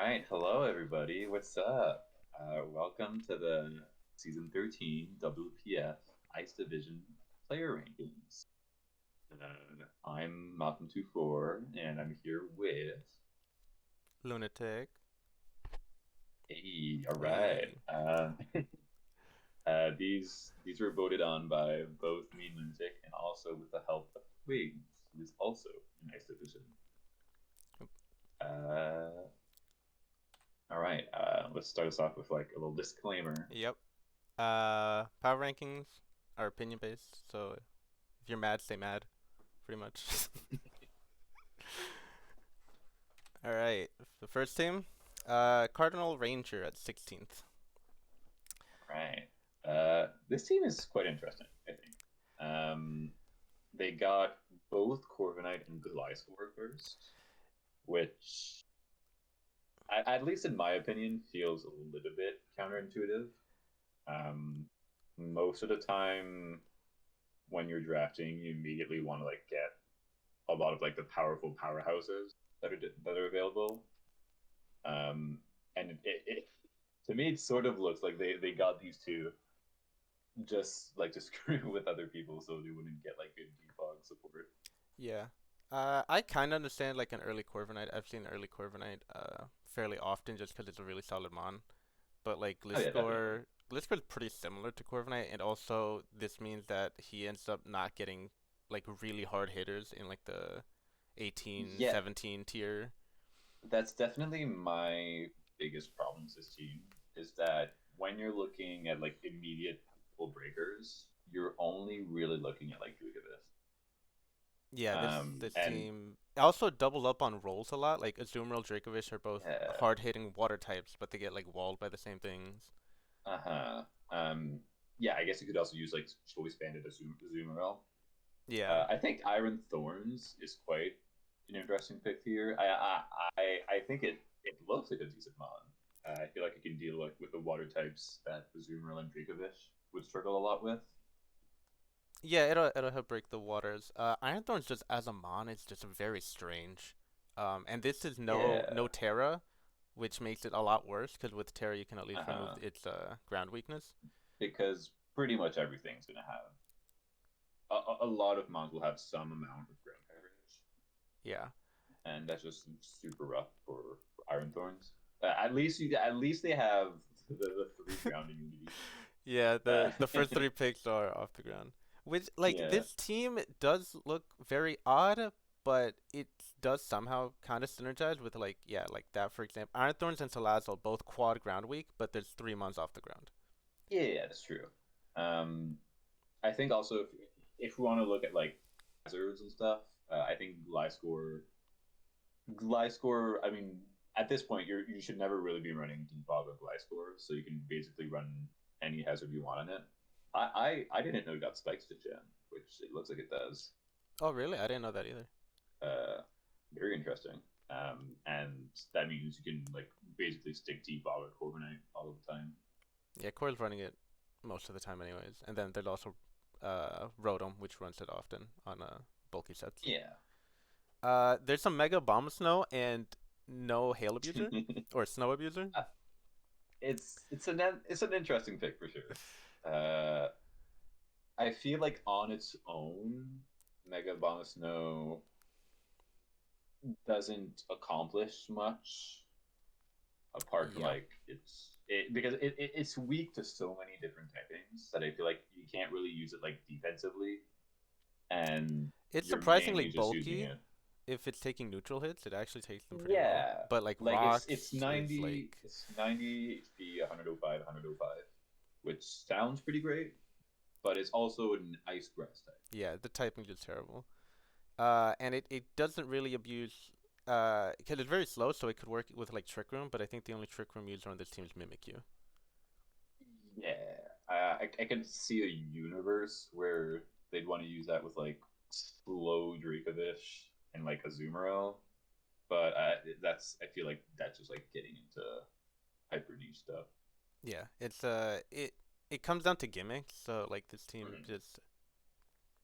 right, hello everybody. What's up? Welcome to the season 13 WPF Ice Division player rankings. I'm Malcolm24 and I'm here with Lunatic. Hey, all right. Hey. These were voted on by both me and Lunatic and also with the help of Twigs, who is also in Ice Division. Uh, all right, let's start us off with like a little disclaimer. Yep. Power rankings are opinion based, so if you're mad, stay mad, pretty much. All right. The first team, Cardinal Ranger at 16th. Right. This team is quite interesting, I think. Um, they got both Corviknight and Gliscor first, which, at least in my opinion, feels a little bit counterintuitive. Um, Most of the time, when you're drafting, you immediately want to like get a lot of like the powerful powerhouses that are available. Um, and it to me, it sort of looks like they got these two just like to screw with other people so they wouldn't get like good defog support. Yeah. I kind of understand like an early Corviknight. I've seen early Corviknight fairly often just because it's a really solid mon. But like Oh yeah, definitely. Gliscor's pretty similar to Corviknight, and also this means that he ends up not getting like really hard hitters in like the 18, Yeah, 17 tier. that's definitely my biggest problem with this team is that when you're looking at like immediate full breakers, you're only really looking at like Gugavith. Yeah, this And team also double up on rolls a lot. Like Azumarill, Dracovish are both yeah, hard hitting water types, but they get like walled by the same things. uh-huh. Yeah, I guess you could also use like choice banded Azumarill. Yeah. I think Iron Thorns is quite an interesting pick here. I think it looks like a decent mod. I feel like it can deal like with the water types that Azumarill and Dracovish would struggle a lot with. Yeah, it'll help break the waters. Iron Thorns just as a mon is just very strange. And this is no Yeah. Terra, which makes it a lot worse because with Terra you can at least remove Uh-huh. its ground weakness. Because pretty much everything's gonna have a lot of mods will have some amount of ground coverage, Yeah. and that's just super rough for Iron Thorns. At least they have the three ground immunity. Yeah, Uh, the first three picks are off the ground. Which like yeah. this team does look very odd, but it does somehow kind of synergize with like yeah, like that for example. Iron Thorns and Salazzle both quad ground weak, but there's 3 months off the ground. Yeah, that's true. Um, I think also if we want to look at like hazards and stuff, I think Gliscor. I mean, at this point, you should never really be running debug of Gliscor, so you can basically run any hazard you want on it. I didn't know it got spikes to gem, which it looks like it does. Oh really? I didn't know that either. Uh, Very interesting. And that means you can like basically stick debug with Corviknight all the time. Yeah, Coil's running it most of the time anyways. And then there's also Rotom, which runs it often on bulky sets. Yeah. There's some Mega Bomb Snow and no Hail Abuser or Snow Abuser. It's an interesting pick for sure. I feel like on its own, Mega Bomb Snow doesn't accomplish much apart from Yeah. like because it's weak to so many different typings that I feel like you can't really use it like defensively, and It's you're surprisingly mainly just using bulky. it. If it's taking neutral hits, it actually takes them pretty well. Yeah, But like like it's rocks is 90 like it's 90 HP, 105, 105, which sounds pretty great, but it's also an ice grass type. yeah, the typing is terrible. And it doesn't really abuse because it's very slow, so it could work with like Trick Room. But I think the only Trick Room user on this team is Mimikyu. Yeah, I can see a universe where they'd want to use that with like slow Dracovish and like Azumarill, but I feel like that's just like getting into hyper niche stuff. Yeah, it comes down to gimmicks. So like this team Mhm. just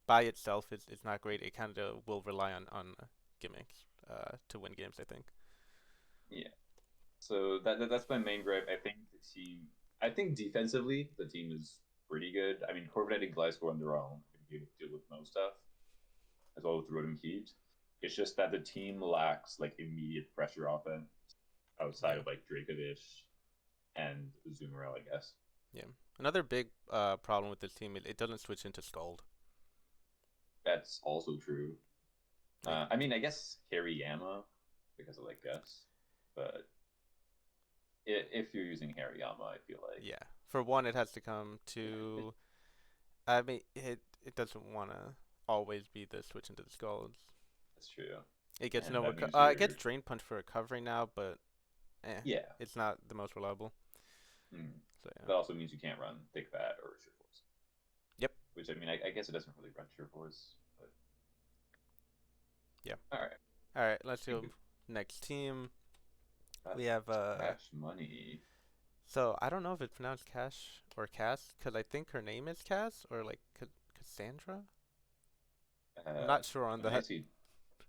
by itself is not great. It kind of will rely on gimmicks to win games. I think. Yeah. So that's my main gripe. I think the team. I think defensively the team is pretty good. I mean, Corviknight and Gliscor on their own can be able to deal with most stuff, as well with Rotom Heat. It's just that the team lacks like immediate pressure offense outside Yeah, of like Dracovish and Zoomerel, I guess. yeah. Another big problem with this team, it doesn't switch into Scald. That's also true. Like, I mean, I guess Hariyama because of like Gus, but if you're using Hariyama, I feel like yeah. For one, it has to come to. I mean, it doesn't want to always be the switch into the Scalds. that's true, It gets and no that means it gets you're Drain Punch for recovery now, but yeah. it's not the most reliable. Mm. So yeah. That also means you can't run Thick Fat or Sure Force. Yep. Which I mean, I guess it doesn't really run Sure Force, but Yeah. all right. All right. Let's go next. We have Cash Money. So I don't know if it's pronounced Cash or Cass because I think her name is Cass or like Cassandra. I'm not sure on I mean, I that. see.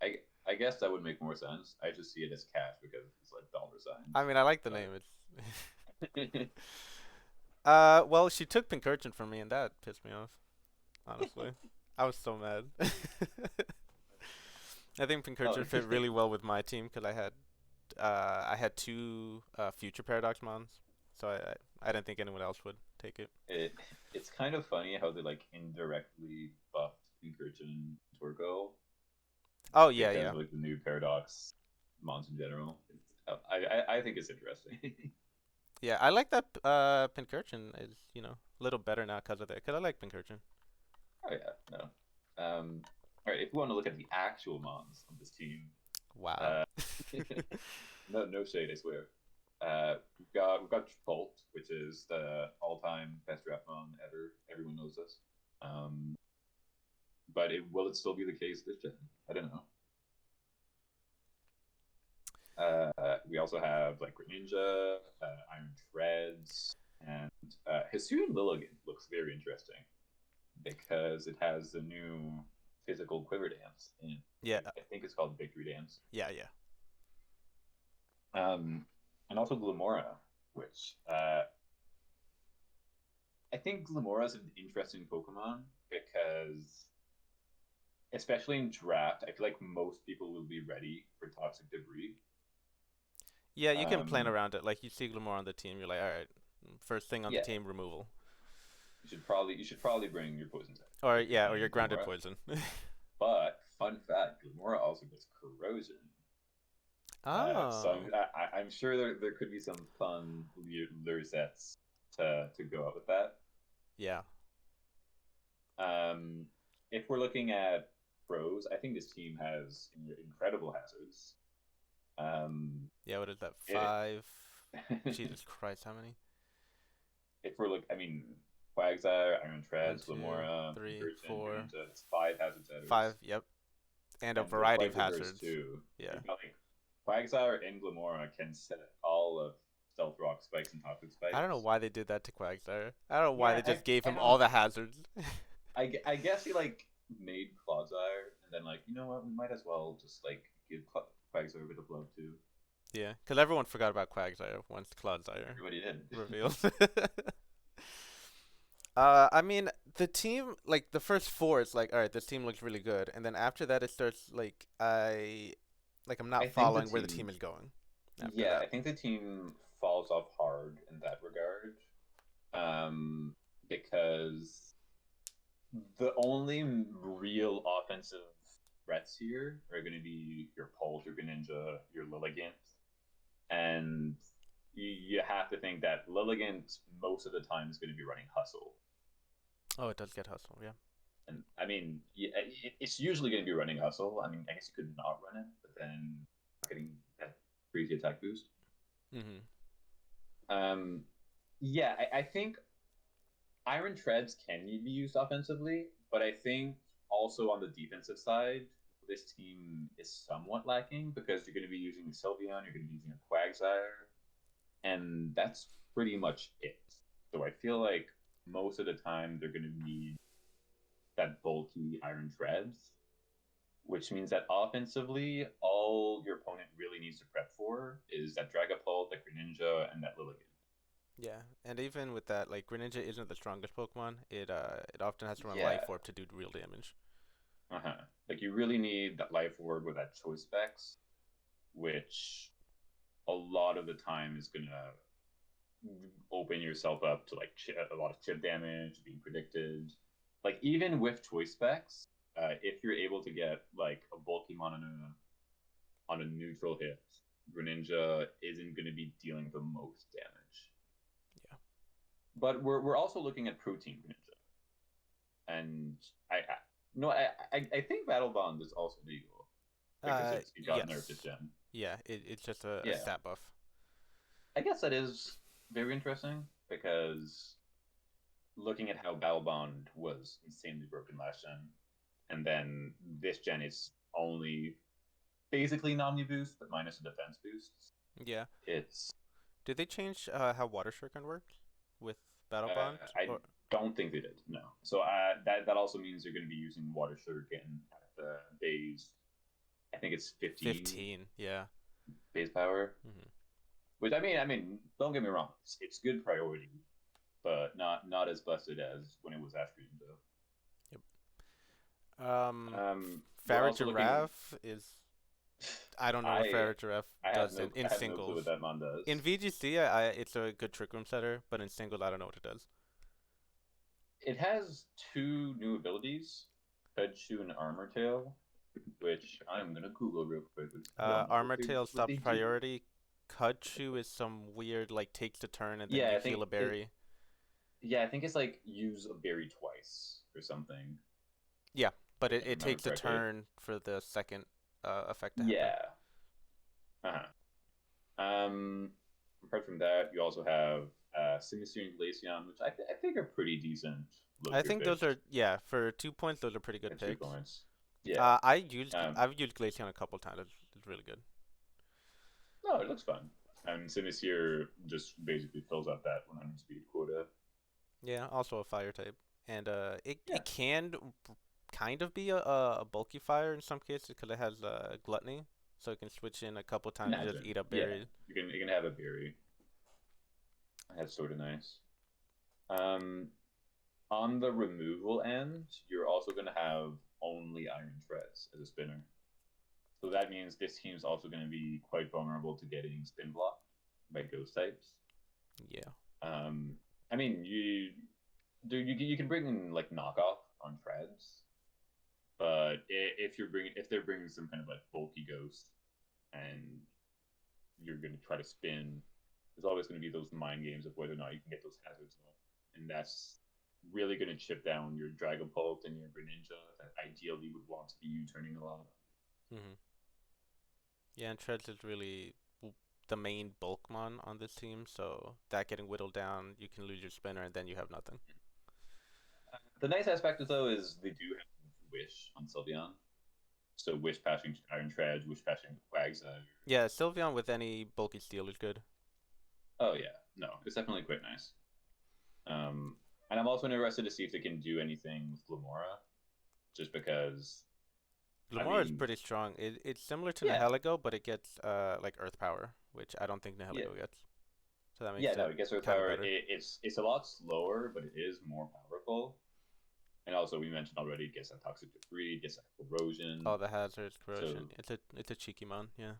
I I guess that would make more sense. I just see it as cash because it's like dollar I signs. mean, I like the But name. It's well, she took Pincurchin from me, and that pissed me off. Honestly, I was so mad. I think oh, Pincurchin fit really well with my team because I had two future Paradox Mons, so I didn't think anyone else would take it. it it's kind of funny how they like indirectly buffed Incursion Torgo Oh yeah, because yeah, of like the new paradox mons in general. I think it's interesting. yeah. I like that Pincurchin is a little better now because of that. Because I like Pincurchin. Oh yeah, no. All right, if we want to look at the actual mons of this team, Wow. uh, no shade, I swear. We've got Bolt, which is the all-time best draft mon ever. Everyone knows this. Um, but will it still be the case this gen? I don't know. We also have like Greninja, Iron Treads, and Hisuian Lilligant looks very interesting because it has the new physical quiver dance in. Yeah, I think it's called Victory Dance. yeah, yeah. And also Glamora, which I think Glamora is an interesting Pokemon because, especially in draft, I feel like most people will be ready for Toxic Debris. Yeah, you can plan Um, around it. Like you see Glamore on the team, you're like, all right, first thing on the yeah, team, removal. you should probably bring your poison type Or if you're yeah, or playing your grounded Glamora. poison. But fun fact, Glamora also gets corrosion. So Oh, I'm sure there could be some fun lure sets to go out with that. yeah, Um, if we're looking at pros, I think this team has incredible hazards. Um, yeah. What is that? it, 5. Jesus Christ, how many? if we're I mean, Quagsire, Iron One, Treads, two, Glamora, three, Pincurchin, 4, Greninja. It's five hazard setters, 5. Yep, and a and they're variety of quite diverse hazards. too. Yeah, You've got like Quagsire and Glamora can set all of Stealth Rock spikes and Toxic I don't know spikes. why they did that to Quagsire. I don't know why Yeah, they just gave I him don't all know. the hazards. I guess he like made Clodsire, and then like you know what, we might as well just like give Quagsire a bit of love too. Yeah, because everyone forgot about Quagsire once Clodsire Everybody did. revealed. I mean, the team like the first four is like, all right, this team looks really good, and then after that, it starts like I'm I not think the following where the team team, is going. After yeah, that, I think the team falls off hard in that regard, um, because the only real offensive threats here are going to be your Pult, your Greninja, your Lilligant, and you have to think that Lilligant most of the time is going to be running Hustle. oh, it does get hustle, yeah. And I mean, yeah, it's usually going to be running Hustle. I mean, I guess you could not run it, but then getting that crazy attack boost. Mhm. Um, yeah, I think Iron Treads can be used offensively, but I think also on the defensive side, this team is somewhat lacking because you're going to be using Sylveon, you're going to be using a Quagsire, and that's pretty much it. So I feel like most of the time they're going to need that bulky Iron Treads, which means that offensively, all your opponent really needs to prep for is that Dragapult, that Greninja and that Lilligant. Yeah, and even with that, like Greninja isn't the strongest Pokemon. It often has to run Life Yeah. Orb to do real damage. Uh-huh. Like you really need that life orb with that choice specs, which a lot of the time is gonna open yourself up to like a lot of chip damage being predicted. Like even with choice specs, if you're able to get like a bulky mon on a neutral hit, Greninja isn't going to be dealing the most damage. Yeah. But we're also looking at Protein Greninja, and I no I think Battle Bond is also legal because it got nerfed Yes. at Gen. Yeah, it's just a Yeah, stat buff. I guess that is very interesting because looking at how Battle Bond was insanely broken last gen, and then this gen is only basically an Omni boost, but minus the defense boosts. Yeah. It's Did they change how Water Shuriken works with Battle Bond? I Or don't think they did. No. So that also means you're going to be using Water Shuriken at the base. I think it's 15 15? Yeah. base power. Hmm. Which I mean, don't get me wrong, it's good priority, but not as busted as when it was Ash Greninja. Yep. We're Farrah also looking. Giraffe is. I don't know what I Farrah Giraffe I have does no in I have no clue singles. what that mon In does. VGC, it's a good trick room setter, but in singles, I don't know what it does. It has two new abilities, Pikachu and Armor Tail, which I'm gonna Google real quick because I don't know Armor Tail what they stops do. priority. Kudchu is some weird, like, takes a turn and then Yeah, you I heal think a it. berry. Yeah, I think it's like use a berry twice or something, Yeah, but if I it remember takes a correctly. turn for the second effect to happen. Yeah. Uh-huh. Apart from that, you also have Simisear and Glaceon, which I think are pretty decent low I tier think those picks are, yeah, for 2 points, those are pretty good at two picks. points. Yeah. I've used Glaceon a couple times. It's really good. No, it looks fun. And Simisear just basically fills up that 100 speed quota. Yeah, also a fire type, and Yeah. it can kind of be a bulky fire in some cases because it has gluttony, so it can switch in a couple times and just Imagine. eat up Yeah. berries. You can have a berry. That's sort of nice. Um, on the removal end, you're also going to have only Iron Shreds as a spinner. So that means this team's also going to be quite vulnerable to getting spin blocked by ghost types. Yeah. Um, I mean, you can bring in like knockoff on Shreds, but if they're bringing some kind of like bulky ghost and you're going to try to spin, there's always going to be those mind games of whether or not you can get those hazards off, and that's really going to chip down your Dragapult and your Greninja that ideally would want to be U-turning a lot. Hmm. Yeah, and Treads is really the main bulkmon on this team, so that getting whittled down, you can lose your spinner and then you have nothing. The nice aspect is though is they do have Wish on Sylveon, so Wish passing Iron Tread, Wish passing Quagsire. Yeah, Sylveon with any bulky steel is good. Oh yeah, no, it's definitely quite nice. And I'm also interested to see if they can do anything with Glamora, just because. I Lamar is mean, pretty strong. It's similar to yeah, Nihilego, but it gets like Earth Power, which I don't think yeah, Nihilego gets. So that yeah. makes No, it it gets Earth kind of Power. better. It's a lot slower, but it is more powerful. And also, we mentioned already, it gets that toxic debris, it gets that corrosion. All the hazards, So, corrosion. It's a cheeky mon, yeah.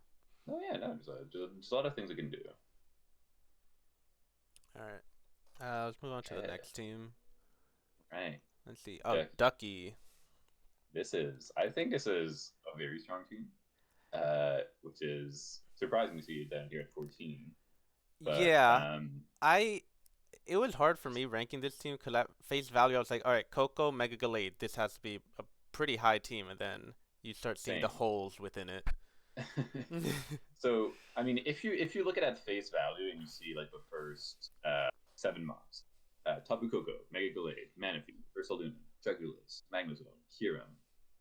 oh yeah, no, there's a lot of things it can do. All right. Let's move on to the Okay, next team. right. Let's see. Oh, Check. Ducky. I think this is a very strong team, which is surprising to see it down here at 14. But Yeah, I. It was hard for me ranking this team because at face value I was like, all right, Coco, Mega Gallade. This has to be a pretty high team, and then you start seeing the same. holes within it. So I mean, if you look at face value and you see like the first 7 months, Tapu Koko, Mega Gallade, Manaphy, Ursaluna, Draculas, Magnezone, Kyurem,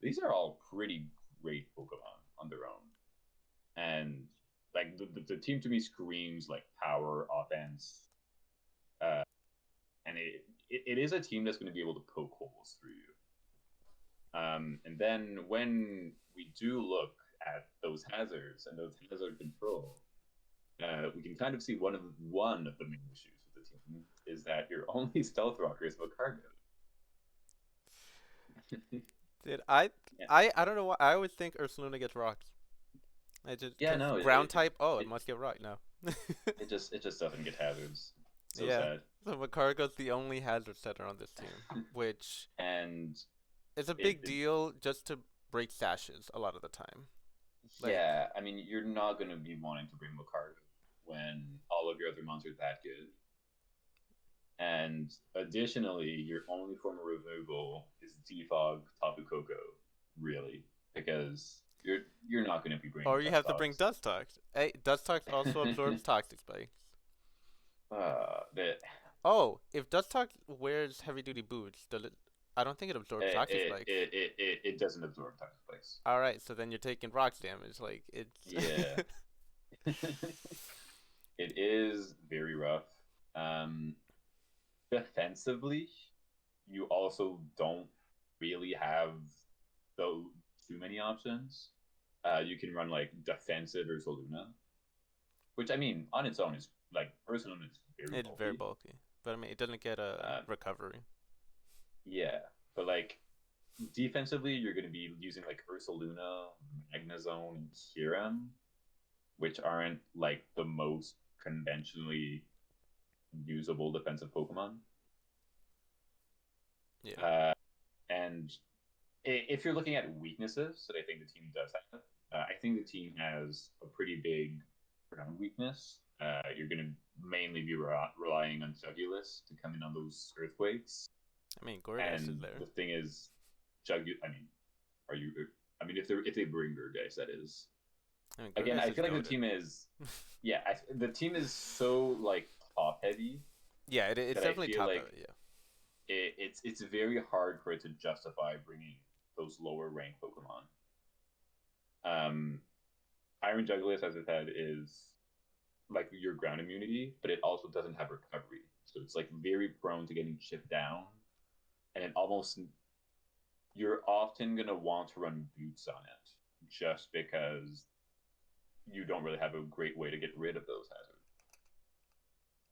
these are all pretty great Pokemon on their own, and like the team to me screams like power offense, uh, and it is a team that's going to be able to poke holes through you. And then when we do look at those hazards and those hazard control, we can kind of see one of the main issues with the team is that your only stealth rocker is Macargo. Did Yeah, I don't know why I always think Ursaluna gets rocks. I just yeah, because no, ground type. Oh, it it must get rock now. it just doesn't get hazards. It's so Yeah. sad. So Makargo's the only hazard setter on this team, which And is a it, big it deal just to break sashes a lot of the time. Like, yeah, I mean, you're not going to be wanting to bring Macargo when all of your other monsters are that good. And additionally, your only form of removal is Defog Tapu Koko, really, because you're not going to be bringing or you have to bring Dustox. Dust Tox. Hey, Dust Tox also absorbs toxic spikes. That Oh, if Dust Tox wears heavy duty boots, does it? I don't think it absorbs it, toxic it, spikes. it, it, it it doesn't absorb toxic spikes. All right, so then you're taking rocks damage. Like it's. Yeah, it is very rough. Um, Defensively, you also don't really have so too many options. You can run like defensive or Soluna, which I mean on its own is like personally it's very It's very bulky. bulky, but I mean it doesn't get a Uh, recovery. yeah, but like defensively, you're going to be using like Ursaluna, Magnezone, and Kyurem, which aren't like the most conventionally usable defensive Pokemon. Yeah. And if you're looking at weaknesses that I think the team does have, I think the team has a pretty big ground weakness. You're going to mainly be relying on Jugulus to come in on those earthquakes. I mean Gorgas is And there. the thing is, I mean, are you? I mean, if they bring Gurgeis, that is. I mean Again, Gorgas I is feel like the goaded. team is, yeah, the team is so like top heavy Yeah, it's that I definitely feel top of like it. Yeah. it's very hard for it to justify bringing those lower ranked Pokemon. Um, Iron Jugulis, as I said, is like your ground immunity, but it also doesn't have recovery. So it's like very prone to getting chipped down, and it almost you're often gonna want to run boots on it just because you don't really have a great way to get rid of those hazards.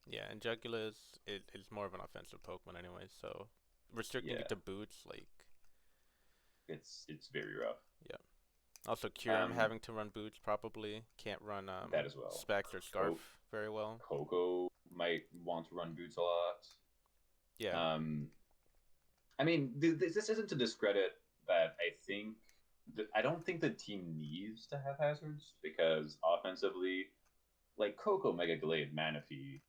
Yeah, and Jugulas is more of an offensive Pokemon anyway, so restricting it Yeah, to boots, like it's very rough. yeah. Also Kyurem Um, having to run boots probably can't run that as well. Specs or Scarf Co- very well. Coco might want to run boots a lot. Yeah. Um, I mean, this isn't to discredit that. I don't think the team needs to have hazards because offensively, like Coco, Mega Glade, Manaphy,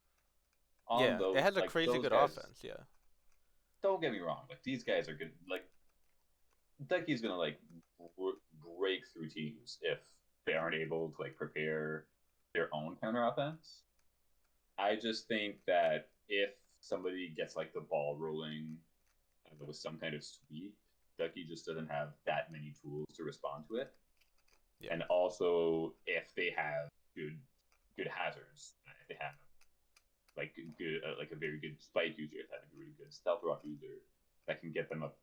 on Yeah, it those has a like crazy those good guys. offense, yeah. Don't get me wrong, like these guys are good. Like Ducky's gonna like break through teams if they aren't able to like prepare their own counter offense. I just think that if somebody gets like the ball rolling with some kind of sweep, Ducky just doesn't have that many tools to respond to it. Yeah. And also, if they have good hazards, if they have like good like a very good spike user, if they have a really good stealth rock user that can get them up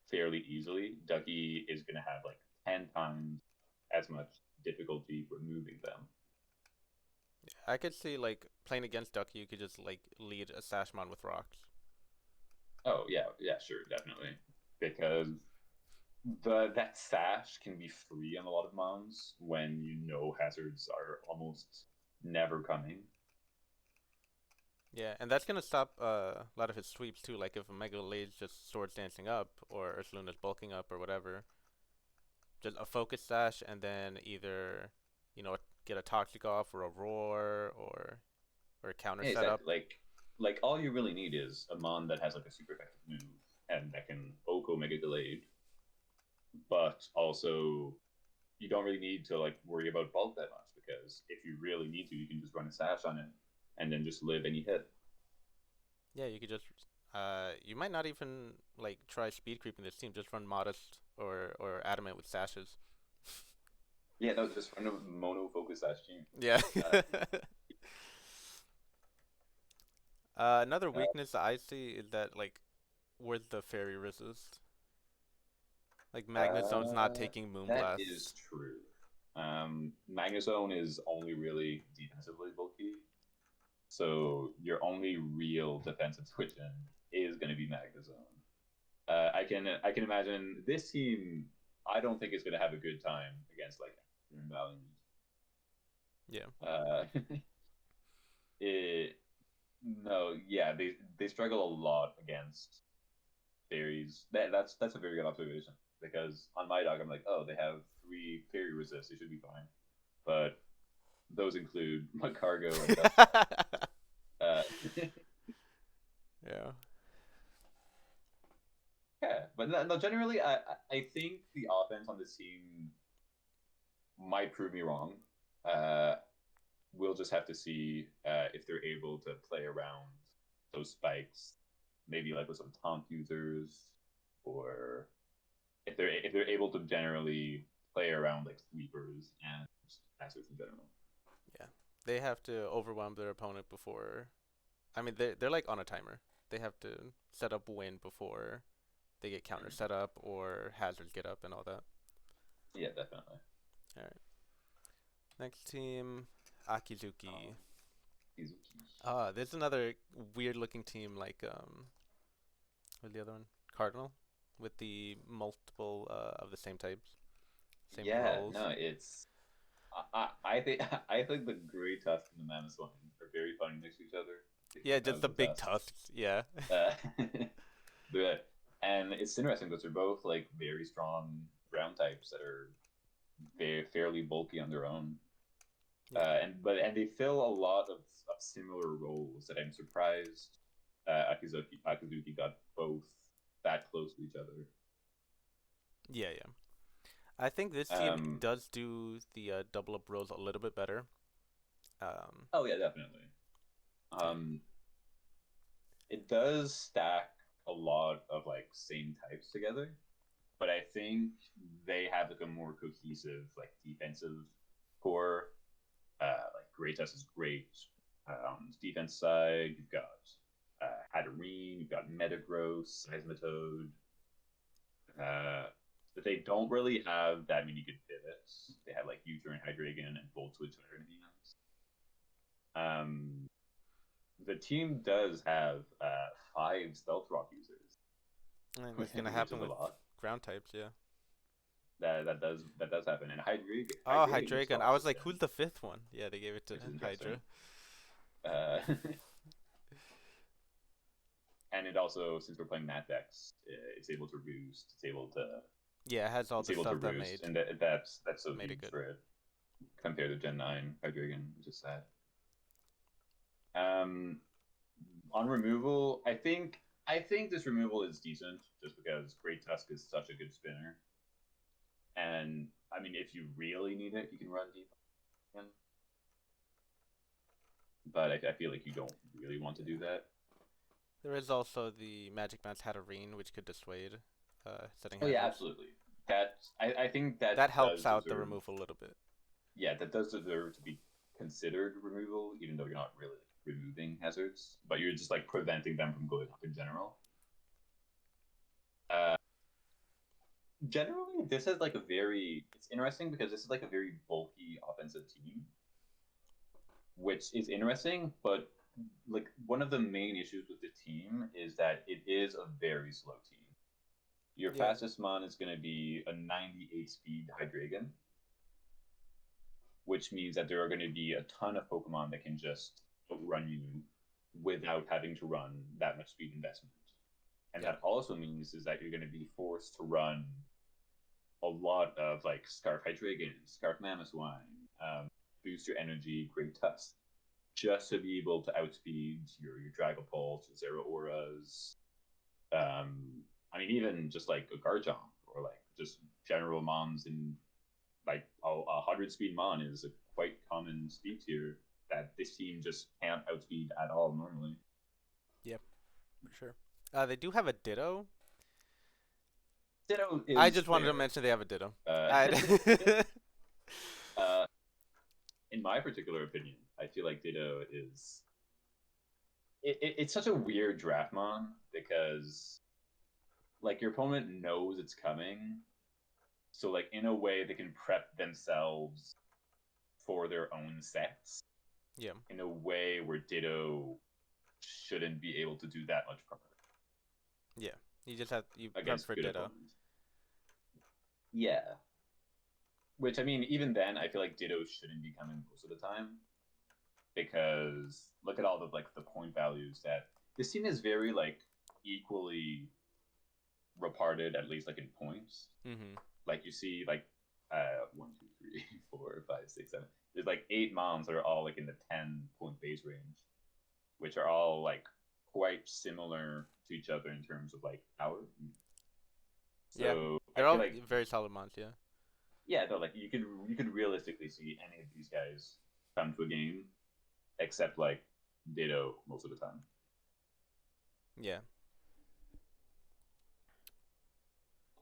fairly easily, Ducky is going to have like 10 times as much difficulty removing them. I could see like playing against Ducky, you could just like lead a Sashmon with rocks. Oh yeah, yeah, sure, definitely, because that sash can be free on a lot of mons when you know hazards are almost never coming. Yeah, and that's gonna stop a lot of his sweeps too. Like if a Mega Lade's just swords dancing up, or Ursaluna's bulking up, or whatever, just a focus sash, and then either you know get a toxic off, or a roar, or a counter Yeah, setup. exactly. Like all you really need is a mon that has like a super effective move and that can Oko Mega Delayed, but also you don't really need to like worry about bulk that much because if you really need to, you can just run a sash on it and then just live any hit. Yeah, you could just you might not even like try speed creeping this team. Just run modest or adamant with sashes. Yeah, no, just run a mono focus sash team. Yeah. Uh, Another uh, weakness I see is that like where's the fairy resist? Like Magnezone's not uh, taking that is Moonblasts. true. Magnezone is only really defensively bulky, so your only real defensive switch in is going to be Magnezone. I can imagine this team. I don't think it's going to have a good time against like Valiant. Yeah. It, no, yeah, they struggle a lot against fairies. That's a very good observation because on my dog I'm like, oh, they have 3 fairy resists, they should be fine. But those include Macargo and uh, Yeah. yeah, but no, generally I think the offense on this team might prove me wrong. Uh, we'll just have to see if they're able to play around those spikes, maybe like with some taunt users, or if they're able to generally play around like sweepers and passers in general. Yeah. They have to overwhelm their opponent before. I mean, they're like on a timer. They have to set up win before they get counter set up or hazards get up and all that. Yeah, definitely. All right. Next team, Akizuki. There's another weird looking team like what's the other one? Cardinal, with the multiple of the same types, same Yeah, roles. no, it's I think I think the Grey Tusk and the Mammoth one are very funny next to each other. Yeah, just the big tusks. Yeah. Uh, and it's interesting because they're both like very strong ground types that are fairly bulky on their own. Yeah. And they fill a lot of similar roles that I'm surprised Akizuki got both that close to each other. Yeah, yeah. I think this team does do the double up roles a little bit better. Oh yeah, definitely. It does stack a lot of like same types together, but I think they have like a more cohesive like defensive core. Like Greytest is great on the defense side. You've got Hatterene, you've got Metagross, Seismitoad. But they don't really have that many good pivots. They have like U-turn, Hydreigon, and Volt Switch and everything else. The team does have 5 Stealth Rock users. And it's gonna happen with ground types, yeah. That does happen. And Hydreigon. Oh, Hydreigon. I was like, who's the 5th one? Yeah, they gave it to Hydra. And it also, since we're playing Mat decks, it's able to roost. It's able to. Yeah, it has all the stuff that made. And that's so huge for it compared to Gen 9 Hydreigon, which is sad. On removal, I think this removal is decent just because Great Tusk is such a good spinner. And I mean, if you really need it, you can run deep. But I feel like you don't really want to do that. There is also the Magic Mouse Hatterene, which could dissuade setting. Oh yeah, absolutely. I think that helps out the removal a little bit. Yeah, that does deserve to be considered removal, even though you're not really removing hazards, but you're just like preventing them from going up in general. Generally, this is like it's interesting because this is like a very bulky offensive team, which is interesting, but like one of the main issues with the team is that it is a very slow team. Your fastest mon is going to be a 98 speed Hydreigon, which means that there are going to be a ton of Pokemon that can just outrun you without having to run that much speed investment. And that also means is that you're going to be forced to run a lot of like Scarf Hydreigon, Scarf Mamoswine, Boost Your Energy, Great Tusk, just to be able to outspeed your Dragapult, your Zeraoras. I mean, even just like a Garchomp or like just general mons in like a 100 speed mon is a quite common speed tier that this team just can't outspeed at all normally. Yep, for sure. They do have a Ditto. Ditto is I just wanted to mention they have a Ditto. In my particular opinion, I feel like Ditto is it's such a weird draft mon because like your opponent knows it's coming, So like in a way, they can prep themselves for their own sets. Yeah. In a way where Ditto shouldn't be able to do that much prep Yeah. You prep against for good Ditto. opponents. Yeah. Which I mean, even then, I feel like Ditto shouldn't be coming most of the time because look at all the like the point values that this team is very like equally reparted, at least like in points. Mm-hmm. Like you see like 1, 2, 3, 4, 5, 6, 7. There's like 8 moms that are all like in the 10 point base range, which are all like quite similar to each other in terms of like power. Yeah. So I They're feel all like very solid mons, yeah. yeah, though like you could realistically see any of these guys come to a game, except like Ditto most of the time. Yeah.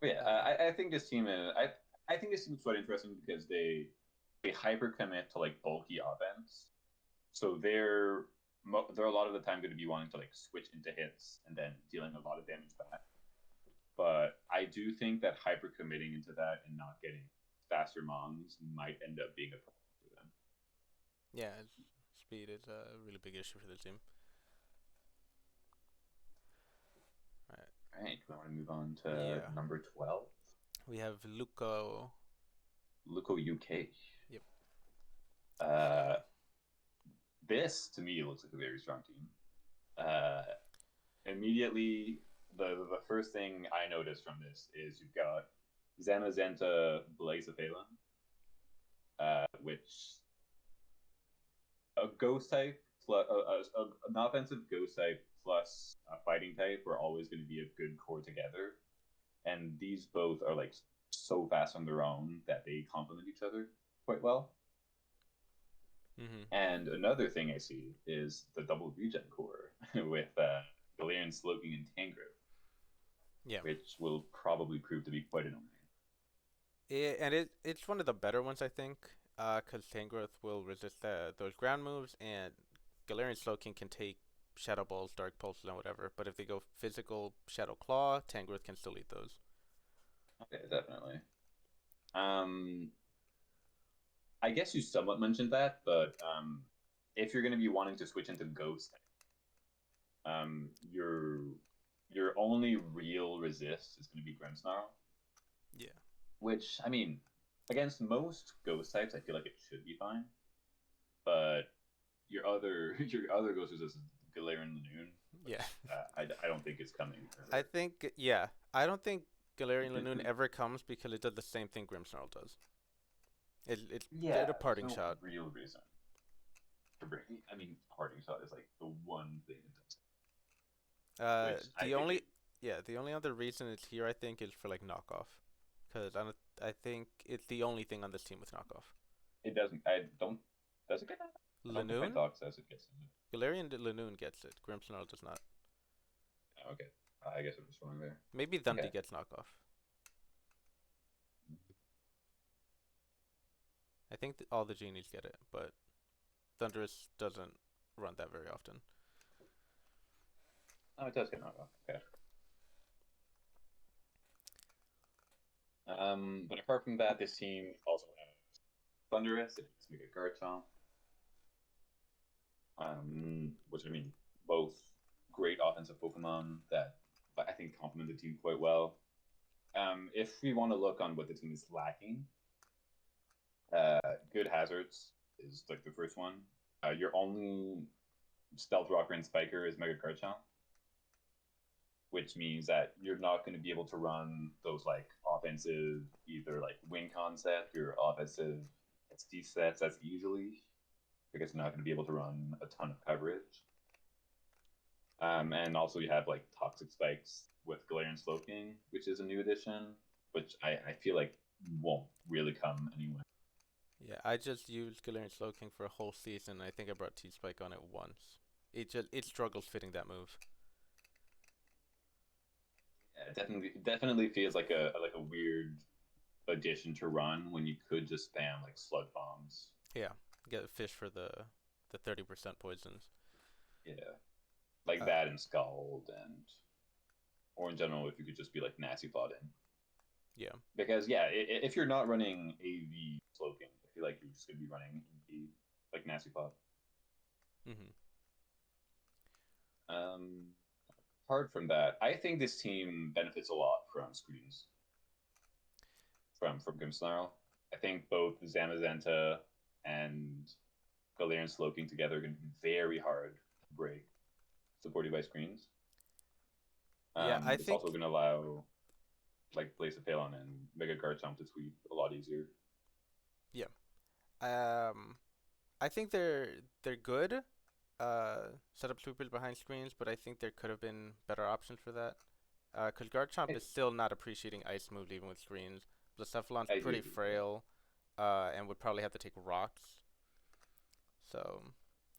But yeah, Uh, I think this team I think this team is quite interesting because they hyper commit to like bulky offense, so they're a lot of the time going to be wanting to like switch into hits and then dealing a lot of damage back. But I do think that hyper committing into that and not getting faster mons might end up being a problem for them. yeah, speed is a really big issue for the team. Alright. All right, we want to move on to Yeah. number 12, We have Luco. Luco UK. Yep. Uh, this to me looks like a very strong team. Uh, Immediately, the first thing I noticed from this is you've got Zamazenta Blaze of Phelan, which a ghost type plus an offensive ghost type plus a fighting type are always going to be a good core together, and these both are like so fast on their own that they complement each other quite well. Mm-hmm. And another thing I see is the double regen core with Galarian Slowking and Tangrowth, Yeah. which will probably prove to be quite annoying. It's one of the better ones, I think, because Tangrowth will resist those ground moves, and Galarian Slowking can take Shadow Balls, Dark Pulses, and whatever. But if they go physical Shadow Claw, Tangrowth can still eat those. Okay, definitely. Um, I guess you somewhat mentioned that, but if you're going to be wanting to switch into Ghost, um, your your only real resist is going to be Grimmsnarl, Yeah. which I mean, against most Ghost types, I feel like it should be fine. But your other Ghost resist is Galarian Lanoon, Yeah. which I don't think is coming. I think, yeah. I don't think Galarian Lanoon ever comes because it does the same thing Grimmsnarl does. It's Yeah, a there's parting no shot. real reason to bring. I mean, parting shot is like the one thing it does, which I The think only it, the only other reason it's here, I think, is for like knockoff, because I think it's the only thing on this team with knockoff. it doesn't. I don't. Does it get that? I don't think my Lanoon, dog says it gets it. Galarian Lanoon gets it. Grimmsnarl does not. Oh, okay, I guess I'm just wrong there. Maybe Okay. Dundee gets knockoff. I think all the genies get it, but Thundurus doesn't run that very often. Oh, it does get knocked off. Okay. But apart from that, this team also has Thunderous. It has Mega Garchomp. Which I mean, both great offensive Pokemon that I think complement the team quite well. If we want to look on what the team is lacking, good hazards is like the first one. Your only Stealth Rocker and Spiker is Mega Garchomp, which means that you're not going to be able to run those like offensive either like win concept or offensive SD sets as easily because you're not going to be able to run a ton of coverage. And also you have like Toxic Spikes with Galarian Slowking, which is a new addition, which I feel like won't really come anywhere. Yeah, I just used Galarian Slowking for a whole season. I think I brought T-Spike on it once. It struggles fitting that move. Yeah, it definitely feels like a weird addition to run when you could just spam like Sludge Bombs. Yeah, get a fish for the 30% poisons. Yeah, like that and Scald and or in general if you could just be like nasty plotting. Yeah. Because yeah, if you're not running AV cloaking, I feel like you're just gonna be running the like nasty pop. Mhm. Um, apart from that, I think this team benefits a lot from screens from Grimsnarl. I think both Zamazenta and Galarian Sloping together are going to be very hard to break, supported by screens. Yeah, I It's also think going to allow like Blaze of Palon and Mega Garchomp to tweet a lot easier. yeah. Um I think they're good setup sweepers behind screens, but I think there could have been better options for that. Because Garchomp is still not appreciating ice moves even with screens. Blacephalon's I do pretty agree with that. frail, and would probably have to take rocks. So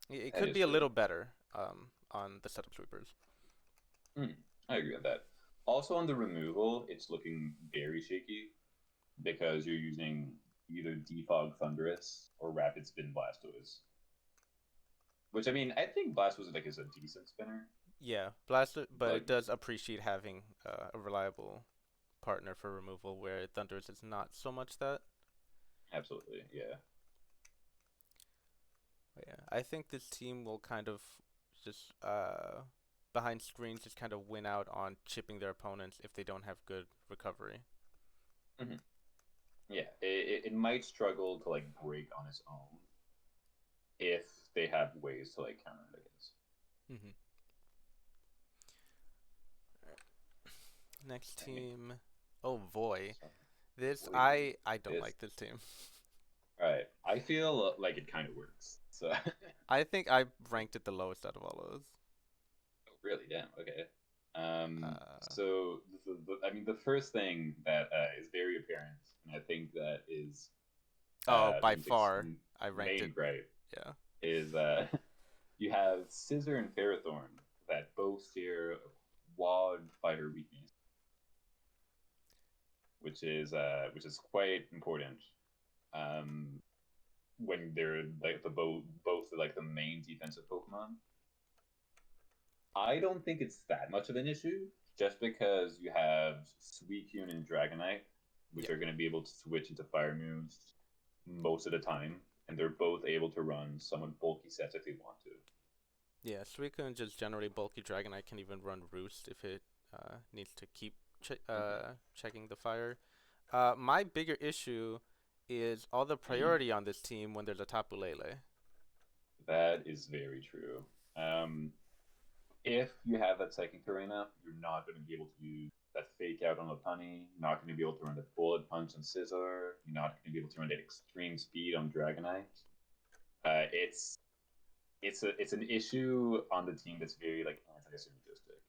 it That could is be a true. little better on the setup sweepers. Mm, I agree with that. Also on the removal, it's looking very shaky because you're using either Defog Thunderous or Rapid Spin Blastoise. Which I mean, I think Blastoise like is a decent spinner, Yeah, Blaster, but but it does appreciate having a reliable partner for removal, where Thunders is not so much that. absolutely, yeah. But yeah, I think this team will kind of just behind screens just kind of win out on chipping their opponents if they don't have good recovery. Mm-hmm. Yeah, it might struggle to like break on its own if they have ways to like counter it, I guess. Hmm. Next Dang team. Oh boy, So, this boy, I don't this. like this team. All right, I feel like it kind of works. So, I think I ranked it the lowest out of all of those. really, damn, okay. Uh, So I mean, the first thing that is very apparent, and I think that is oh, by Luntic's far, I ranked it. main gripe, Yeah. is you have Scissor and Ferrothorn that both share quad fire weakness, which is quite important. Um, when they're like both like the main defensive Pokemon. I don't think it's that much of an issue, just because you have Suicune and Dragonite, which Yeah. are going to be able to switch into fire moves most of the time, and they're both able to run somewhat bulky sets if they want to. Yeah, Suicune just generally bulky Dragonite can even run Roost if it needs to keep Mm-hmm. checking the fire. My bigger issue is all the Mm, priority on this team when there's a Tapu Lele. that is very true. Um, if you have that psychic terrain up, you're not going to be able to use that fake out on Lopunny. You're not going to be able to run the bullet punch on Scizor. You're not going to be able to run that extreme speed on Dragonite. It's it's an issue on the team that's very like anti-synergistic.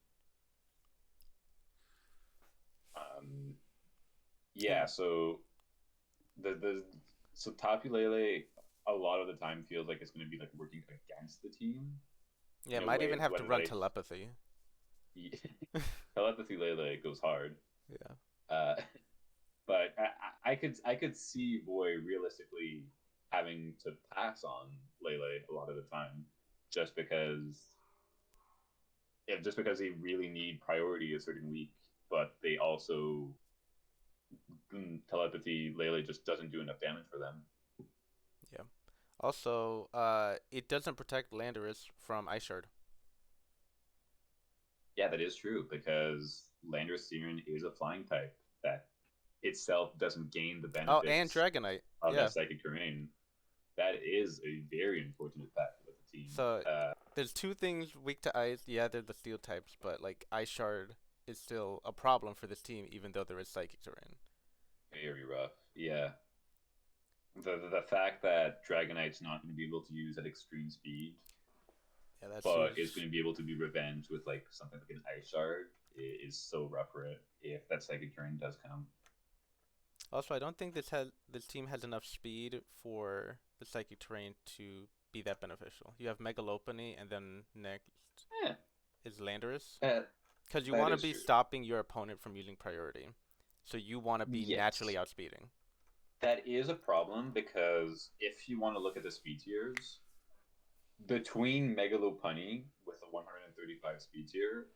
Um, yeah, And so the so Tapu Lele a lot of the time feels like it's going to be like working against the team yeah, in a might way even have to whether run they telepathy. telepathy Lele goes hard. Yeah. Uh, but I could see Boy realistically having to pass on Lele a lot of the time, just because just because they really need priority a certain week, but they also telepathy Lele just doesn't do enough damage for them. Yeah. Also, it doesn't protect Landorus from Ice Shard. Yeah, that is true because Landorus Siren is a flying type that itself doesn't gain the Oh, and benefits Dragonite. of Yeah. that psychic terrain. That is a very unfortunate fact with the team. So there's two things weak to ice. Yeah, they're the steel types, but like Ice Shard is still a problem for this team, even though there is Psychic terrain. Very rough. Yeah. The fact that Dragonite's not going to be able to use at extreme speed, Yeah, that's but is huge. going to be able to be revenged with like something like an Ice Shard is so rough for it if that psychic terrain does come. Also, I don't think this team has enough speed for the Psychic terrain to be that beneficial. You have Megalopony, and then next Yeah, is Landorus, that because you that want to is be true. stopping your opponent from using priority. So you want to be naturally Yes, outspeeding. that is a problem because if you want to look at the speed tiers, between Megalopunny with a 135 speed tier,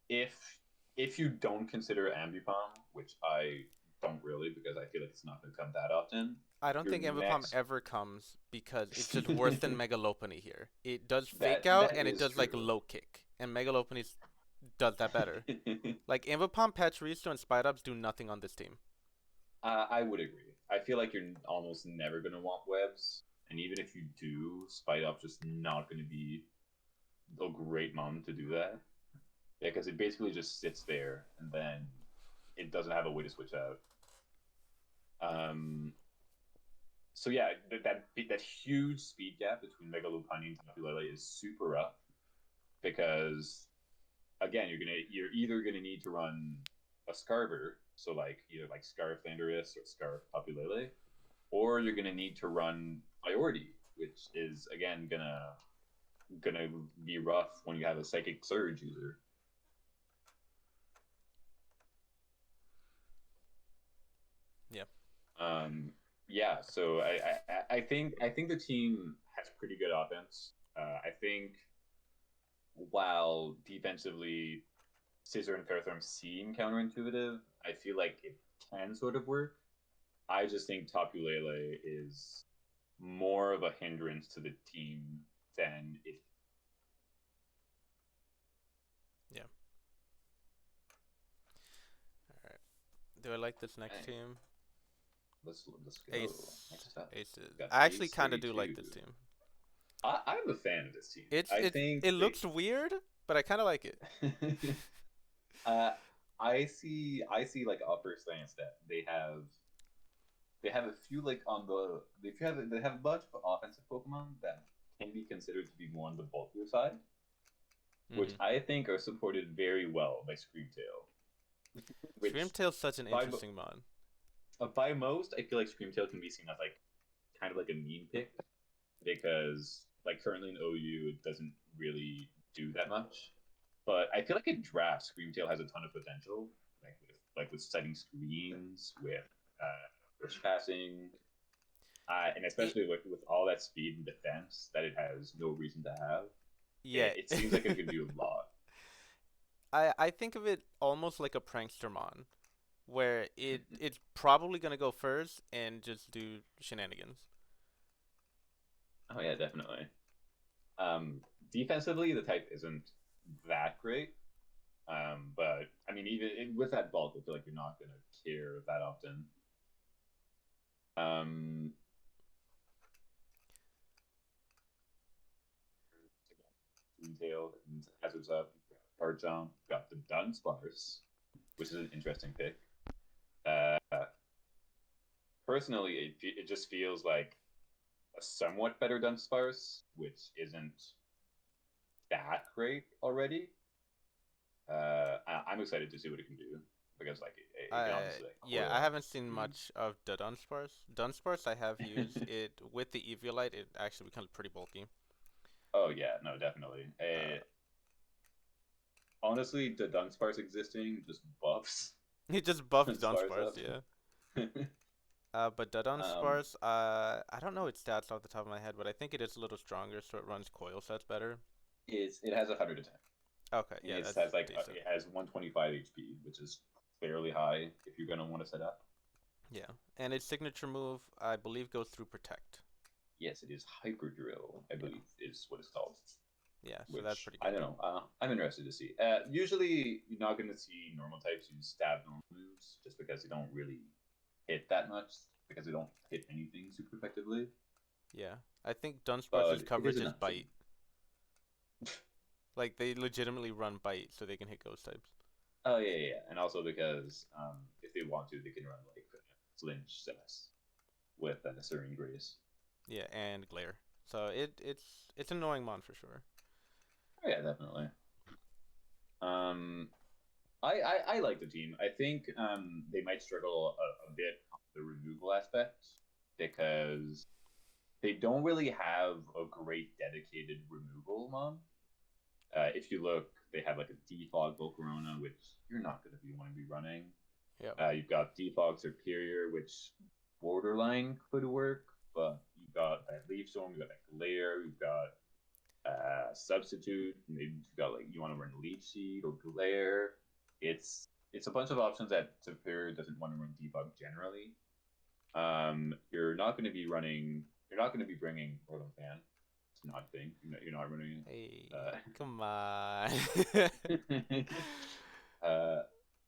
if if you don't consider Ambipom, which I don't really because I feel like it's not going to come that often, I don't your think Envipom next ever comes because it's just worse than Megalopony here. It does fake out that and it is does like true. low kick, and Megalopony does that better. Like Envipom, Pachirisu, and Spite Ups do nothing on this team. I would agree. I feel like you're almost never going to want webs, and even if you do, Spite Up's just not going to be a great mom to do that. Yeah, because it basically just sits there and then it doesn't have a way to switch out. Um, so yeah, that huge speed gap between Megalopani and Tapu Lele is super rough because again, you're either gonna need to run a Scarver, so like either like Scarf Landorus or Scarf Tapu Lele, or you're gonna need to run Priority, which is again gonna be rough when you have a Psychic Surge user. Yeah. Yeah, so I think the team has pretty good offense. I think while defensively Scissor and Fairthorn seem counterintuitive, I feel like it can sort of work. I just think Tapu Lele is more of a hindrance to the team than it. Yeah. All right. Do I like this next Hey, team? let's go. Ace. Next up, Aces. we got I actually Ace kind of do like 32. this team. I'm a fan of this team. It's I it think it they. looks weird, but I kind of like it. uh, I see like off first glance that they have a few like on the they have a bunch of offensive Pokemon that can be considered to be more on the bulkier side, which Mm-hmm. I think are supported very well by Screamtail. Which Screamtail's such an by interesting mod. by most, I feel like Screamtail can be seen as like kind of like a meme pick because like currently in OU it doesn't really do that much. But I feel like in draft, Screamtail has a ton of potential, like with setting screens, with push passing, and It especially with all that speed and defense that it has no reason to have. yeah. It seems like it could do a lot. I think of it almost like a prankster mon, where it's probably gonna go first and just do shenanigans. Oh yeah, definitely. Um, Defensively, the type isn't that great. But I mean, with that bulk, I feel like you're not going to care that often. Um, Detailed and Hazards Up, Hard Jump, got the Dunsparce, which is an interesting pick. Uh, Personally, it just feels like a somewhat better Dunsparce, which isn't that great already. I'm excited to see what it can do because like it can I obviously like yeah, I coil up haven't seen screens. much of the Dunsparce. Dunsparce I have used it with the Eviolite. It actually becomes pretty bulky. Oh yeah, no, definitely. Uh, Honestly, the Dunsparce existing just buffs he just buffs Dunsparce Dunsparce, up. yeah. But the um, Dunsparce, I don't know its stats off the top of my head, but I think it is a little stronger, so it runs coil sets better. it has 100 attack. Okay, And yeah, it that's has like decent. it has 125 HP, which is fairly high if you're gonna want to set up. Yeah, and its signature move, I believe, goes through Protect. Yes, it is Hyper Drill, I Yeah, believe is what it's called. yeah, so that's Which pretty I good. don't know. I'm interested to see. Usually, you're not going to see normal types use stab normal moves just because they don't really hit that much because they don't hit anything super effectively. Yeah, I think Dunsparce's But it is coverage an is option. Bite. Like they legitimately run Bite, so they can hit Ghost types. Oh yeah, and also because if they want to, they can run like flinch sets with Serene Grace. Yeah, and Glare. So it's an annoying mon for sure. Oh yeah, definitely. Um, I like the team. I think they might struggle a bit on the removal aspect because they don't really have a great dedicated removal mon. If you look, they have like a defog Volcarona, which you're not going to be wanting to be running. Yep. You've got defog Superior, which borderline could work, but you've got that Leaf Storm, you've got that Glare, you've got Substitute. Maybe you've got like you want to run Leech Seed or Glare. it's a bunch of options that Severe doesn't want to run debug generally. You're not going to be bringing Rotom Fan. It's not a thing. You're not running. Hey, come on. Uh,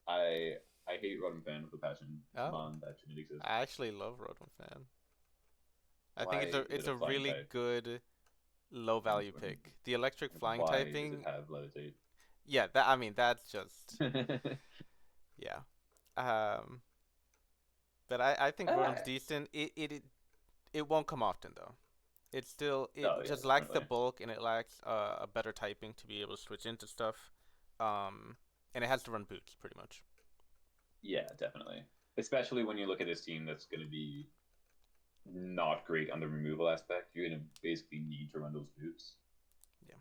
I I hate Rotom Fan with a passion. It's a Oh, mon that shouldn't exist. I actually love Rotom Fan. I think Why is it's it a a flying really type? good low And value pick. The electric flying why does it typing, have levitate? yeah, that I mean that's just yeah. Um, but I think Rotom's Ah, decent. It won't come often though. It oh yeah, just lacks the definitely. bulk and it lacks a better typing to be able to switch into stuff. Um, and it has to run boots pretty much. Yeah, definitely. Especially when you look at this team that's going to be not great on the removal aspect. You're going to basically need to run those boots. Yeah.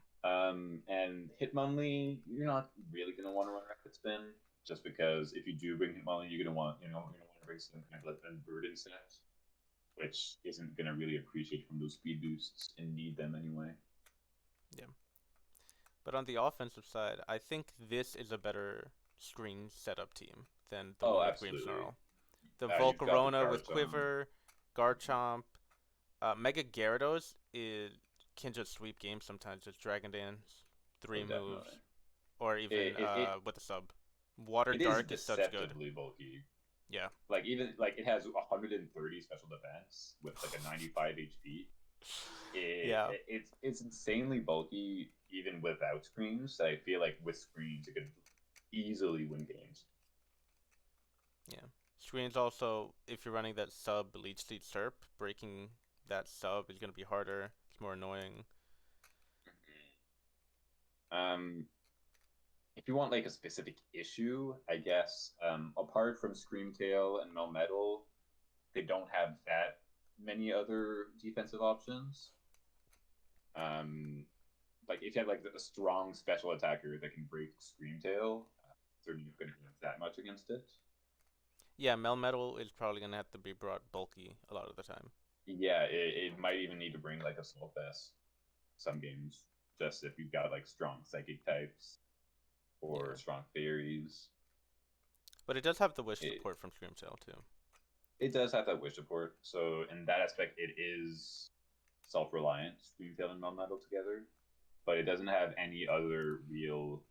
And Hitmonlee, you're not really going to want to run Rapid Spin, just because if you do bring Hitmonlee, you're going to want to bring some kind of like inverted set, which isn't going to really appreciate from those speed boosts and need them anyway. Yeah. But on the offensive side, I think this is a better screen setup team than the Oh, one with absolutely. Grimmsnarl. The You've got the Volcarona with Garchomp. Quiver, Garchomp, Mega Gyarados can just sweep games sometimes. Just Dragon Dance, Oh, three moves, definitely. or even with a sub. Water It is Dark is such good. deceptively bulky. Yeah. Like even like it has 130 special defense with like a 95 HP. Yeah. It's insanely bulky even without screens. I feel like with screens it could easily win games. Yeah. Screens also, if you're running that sub Leech Seed Serp, breaking that sub is going to be harder. It's more annoying. Um, if you want like a specific issue, I guess apart from Screamtail and Melmetal, they don't have that many other defensive options. Um, like if you have like a strong special attacker that can break Screamtail, they're not going to have that much against it. Yeah, Melmetal is probably going to have to be brought bulky a lot of the time. Yeah, it might even need to bring like a Soul Fest some games, just if you've got like strong psychic types or Yeah. strong fairies. But it does have the wish It support from Screamtail too. it does have that wish support, so in that aspect, it is self-reliant. Dreamtail and Melmetal together, but it doesn't have any other real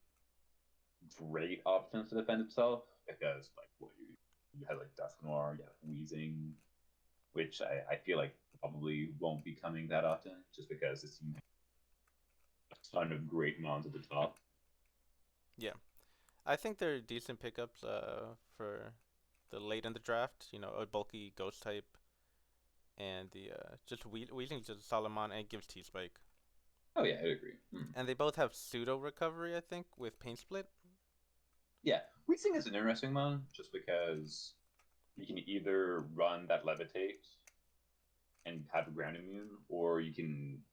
great options to defend itself because like what you have like Dusk Noir, you have Wheezing, which I feel like probably won't be coming that often just because it seems a ton of great mons at the top. Yeah. I think they're decent pickups for the late in the draft. You know, a bulky ghost type and the just Weezing just Solomon and gives T Spike. Oh yeah, I agree. Hmm. And they both have pseudo recovery, I think, with Pain Split. Yeah, Wheezing is an interesting one just because you can either run that levitate and have a ground immune, or you can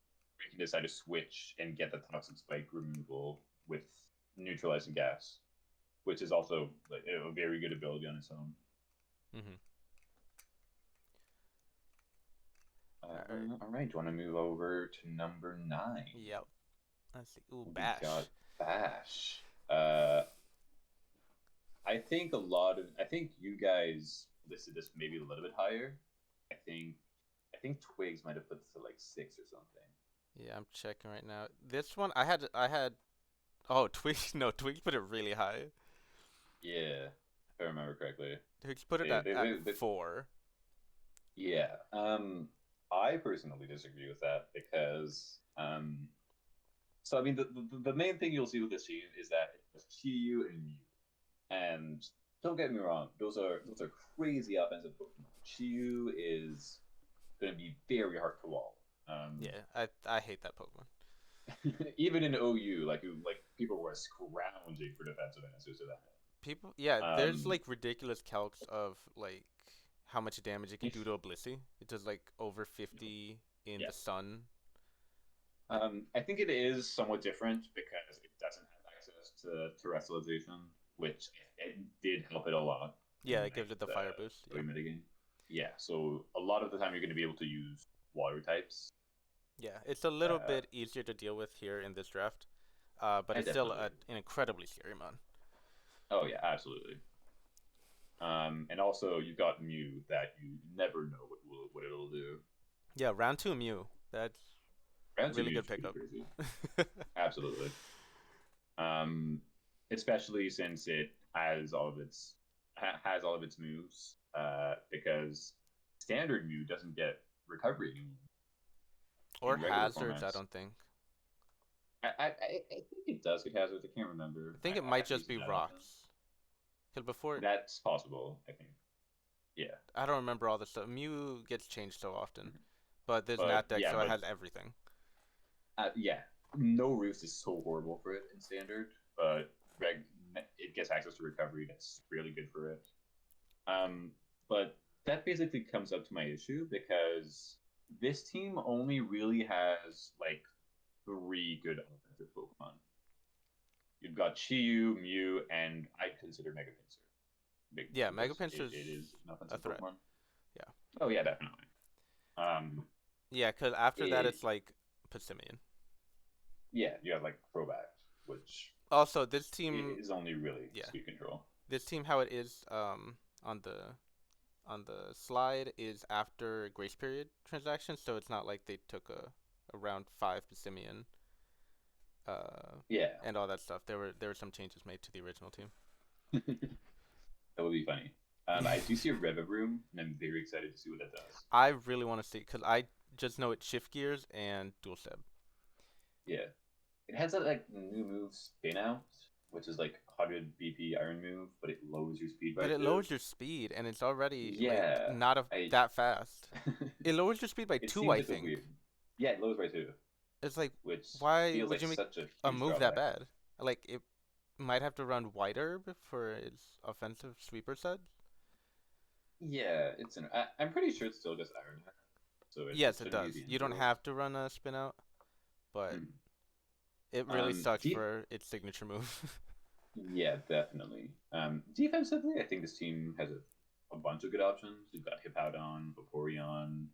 decide to switch and get the toxic spike removal with neutralizing gas, which is also like, a very good ability on its own. Mhm. All right. All right, do you want to move over to number 9? Yep. Let's see. Ooh, We got Bash. Bash. I think you guys listed this maybe a little bit higher. I think I think Twigs might have put this at like 6 or something. Yeah, I'm checking right now. This one I had oh Twigs no Twigs put it really high. Yeah, if I remember correctly. Twigs put it They, at they, they, 4. yeah. I personally disagree with that because so I mean the main thing you'll see with this team is that it's Chiyu and Mew. And don't get me wrong, those are crazy offensive Pokemon. Chiyu is going to be very hard to wall. Yeah, I hate that Pokemon. Even in OU, like people were scrounging for defensive answers to that. People, yeah, there's Um, like ridiculous calcs of like how much damage it can if do to a Blissey. It does like over 50 in yeah, the sun. I, I think it is somewhat different because it doesn't have access to terrestrialization, which it did help it a lot yeah, in it like gives it the the fire boost. Yeah, early metagame. Yeah, so a lot of the time you're going to be able to use water types. yeah, it's a little Uh, bit easier to deal with here in this draft. But I it's still definitely an incredibly scary mon. Oh yeah, absolutely. And also you've got Mew that you never know what it'll do. Yeah, round two Mew. That's Round two really Mew good is pretty pickup. crazy. Absolutely. Um, Especially since it has all of its moves. Because standard Mew doesn't get recovery anymore Or in regular hazards, I formats. don't think. I think it does get hazards. I can't I remember. think it I might haven't just used it be that often. rocks. Cause before, That's possible. I think. Yeah. I don't remember all this stuff. Mew gets changed so often, Mhm. but there's But Nat deck, yeah, so it but has everything. yeah, no roost is so horrible for it in standard, but reg it gets access to recovery. That's really good for it. Um, but that basically comes up to my issue because this team only really has like three good offensive Pokemon. You've got Chi-Yu, Mew, and I consider Mega Pinsir Yeah, Mega because Pinscher's it is an a offensive threat. Pokemon. Yeah. Oh yeah, definitely. Um, Yeah, cause after that it, it's like Passimian. yeah, you have like Crobat, which Also, this team, is only really yeah, speed control. this team how it is on the slide is after grace period transaction, so it's not like they took a round five Passimian uh Yeah, and all that stuff. There were some changes made to the original team. that would be funny. I do see a Revavroom, and I'm very excited to see what that does. I really want to see because I just know it shift gears and dual step. Yeah, it has that like new move Spin Out, which is like 100 BP Iron move, but it lowers your speed by But it two. lowers your speed, and it's already like Yeah, not I. that fast. It lowers your speed by It two, seems I like a think. weird. Yeah, it lowers by two, It's like, which why feels would like you make such a a huge move that drawback. bad? Like it might have to run wider for its offensive sweeper set. Yeah, I'm pretty sure it's still just Iron Man, so it Yes, it shouldn't be does. the end You of the don't world. have to run a spin out, but Hmm. it really sucks Deep, for its signature move. yeah, definitely. Defensively, I think this team has a bunch of good options. You've got Hippowdon, Vaporeon,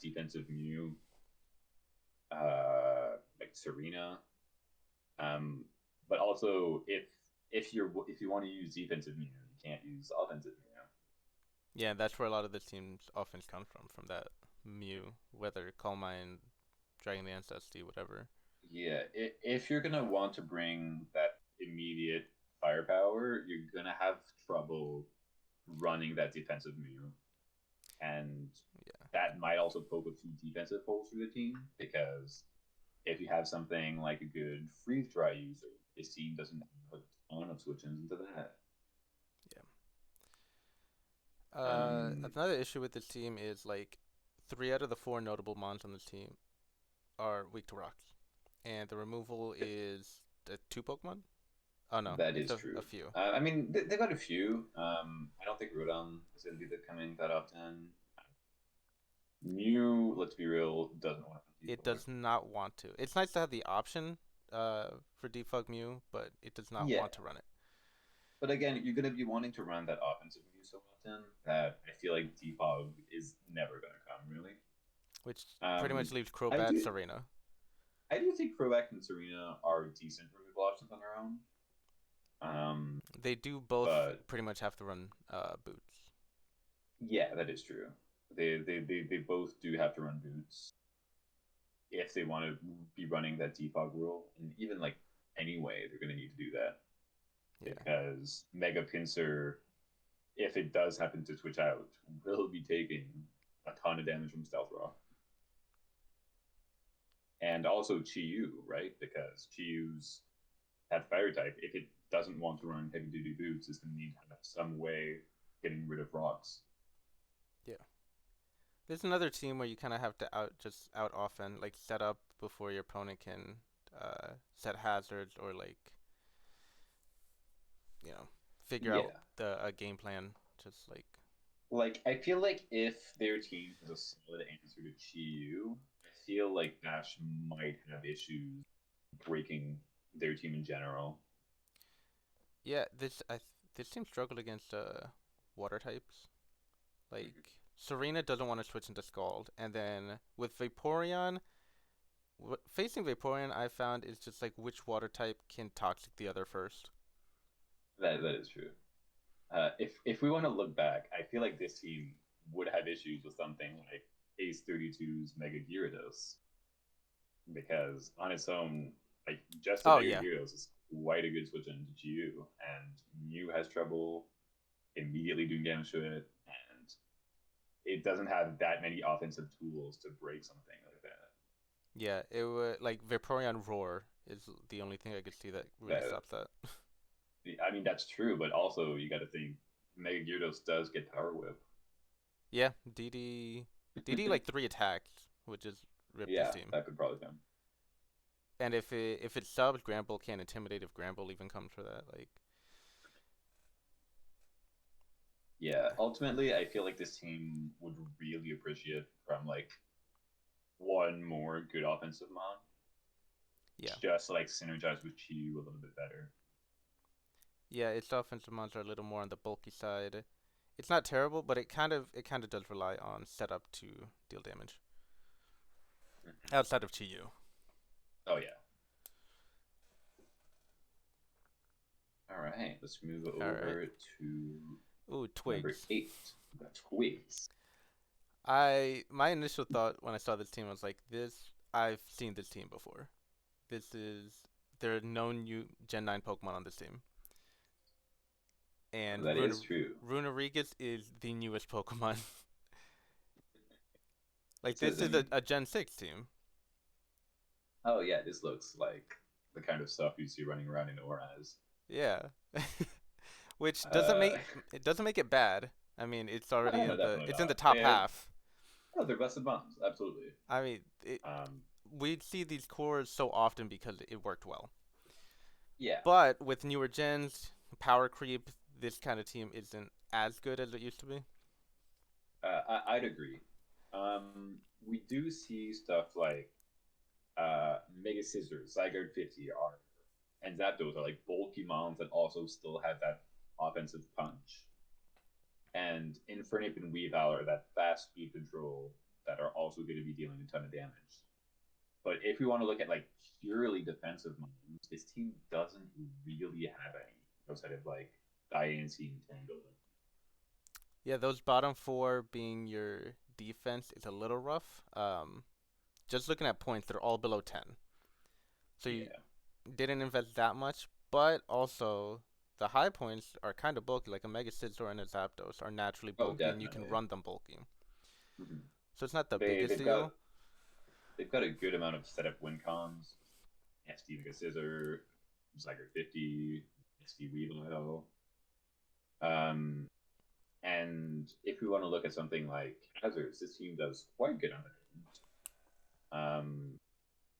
defensive Mew, like Serena. Um, but also, if you want to use defensive Mew, you can't use offensive Mew. Yeah, that's where a lot of this team's offense comes from that Mew, whether Calm Mind, Dragon Dance, SD, whatever. Yeah, if you're gonna want to bring that immediate firepower, you're gonna have trouble running that defensive Mew, and Yeah. that might also poke a few defensive holes for the team because if you have something like a good freeze dry user, this team doesn't have a ton of switch ins into that. Yeah. Um, Another issue with this team is like 3 out of the 4 notable mons on this team are weak to rocks, and the removal is the 2 Pokemon. Oh no, that it's is a true. few. I mean, they've got a few. I don't think Rodon is going to be coming that often. Mew, let's be real, doesn't want to It defog. does not want to. It's nice to have the option for Defog Mew, but it does not Yeah, want to run it, but again, you're going to be wanting to run that offensive Mew so often that I feel like defog is never going to come really. which pretty Um, much leaves I Crobat, do, Serena. I do think Crobat and Serena are decent removal options on their own. They do both But pretty much have to run boots. yeah, that is true. They both do have to run boots if they want to be running that defog rule, and even like anyway, they're going to need to do that Yeah. because Mega Pinsir, if it does happen to switch out, will be taking a ton of damage from Stealth Rock. And also Chi-Yu, right? Because Chi-Yu's that fire type, if it doesn't want to run heavy duty boots, is going to need to have some way getting rid of rocks. Yeah. There's another team where you kind of have to out often, like set up before your opponent can set hazards or like figure out Yeah. the a game plan. Just Like, I feel like if their team has a solid answer to Chi-Yu, I feel like Bash might have issues breaking their team in general. yeah, this team struggled against water types. Like Serena doesn't want to switch into Scald, and then with Vaporeon, facing Vaporeon, I found is just like which water type can toxic the other first. That is true. If we want to look back, I feel like this team would have issues with something like Ace 32's Mega Gyarados because on its own, like just a Oh Mega yeah, Gyarados is quite a good switch into Mew, and Mew has trouble immediately doing damage to it, and it doesn't have that many offensive tools to break something like that. yeah. It would like Vaporeon Roar is the only thing I could see that really That stops that. I mean, that's true, but also you got to think Mega Gyarados does get Power Whip. Yeah, DD like three attacks, which is rip this Yeah, team. that could probably come. And if it subs, Gramble can't intimidate if Gramble even comes for that. Like, Yeah, ultimately, I feel like this team would really appreciate from like one more good offensive mon, yeah, just like synergize with Chi a little bit better. yeah. Its offensive mons are a little more on the bulky side. It's not terrible, but it kind of does rely on setup to deal damage Mhm. outside of Chi. Oh yeah. All right, let's move All right. over to Ooh, number Twigs. 8, the Twigs. My initial thought when I saw this team was like this. I've seen this team before. This is There are no new Gen 9 Pokemon on this team, and That is true. Runerigus is the newest Pokemon. Like This is, this I is mean, a Gen 6 team. oh yeah, this looks like the kind of stuff you see running around in auras. Yeah. Which Uh, doesn't make it bad. I mean, no, no, definitely it's in the not. top half. Oh, they're busted bombs, absolutely. I mean, Um, we see these cores so often because it worked well. yeah, But with newer gens, power creep, this kind of team isn't as good as it used to be. I'd agree. We do see stuff like Mega Scissors, Zygarde 50 are, and Zapdos are like bulky mons that also still have that offensive punch. And Infernape and Weavile are that fast speed control that are also going to be dealing a ton of damage. But if we want to look at like purely defensive mons, this team doesn't really have any outside of like Diancie and Tango. Yeah, those bottom four being your defense is a little rough. Just looking at points, they're all below 10. So you Yeah. didn't invest that much, but also the high points are kind of bulky, like a Mega Scizor and a Zapdos are naturally Oh, bulky, and you can definitely. run them bulky. Mm-hmm. So it's not the They biggest they've got deal. they've got a good amount of setup win cons. SD Mega Scissor, Zyger 50, SD Weavile. Um, and if we want to look at something like hazards, this team does quite good on it.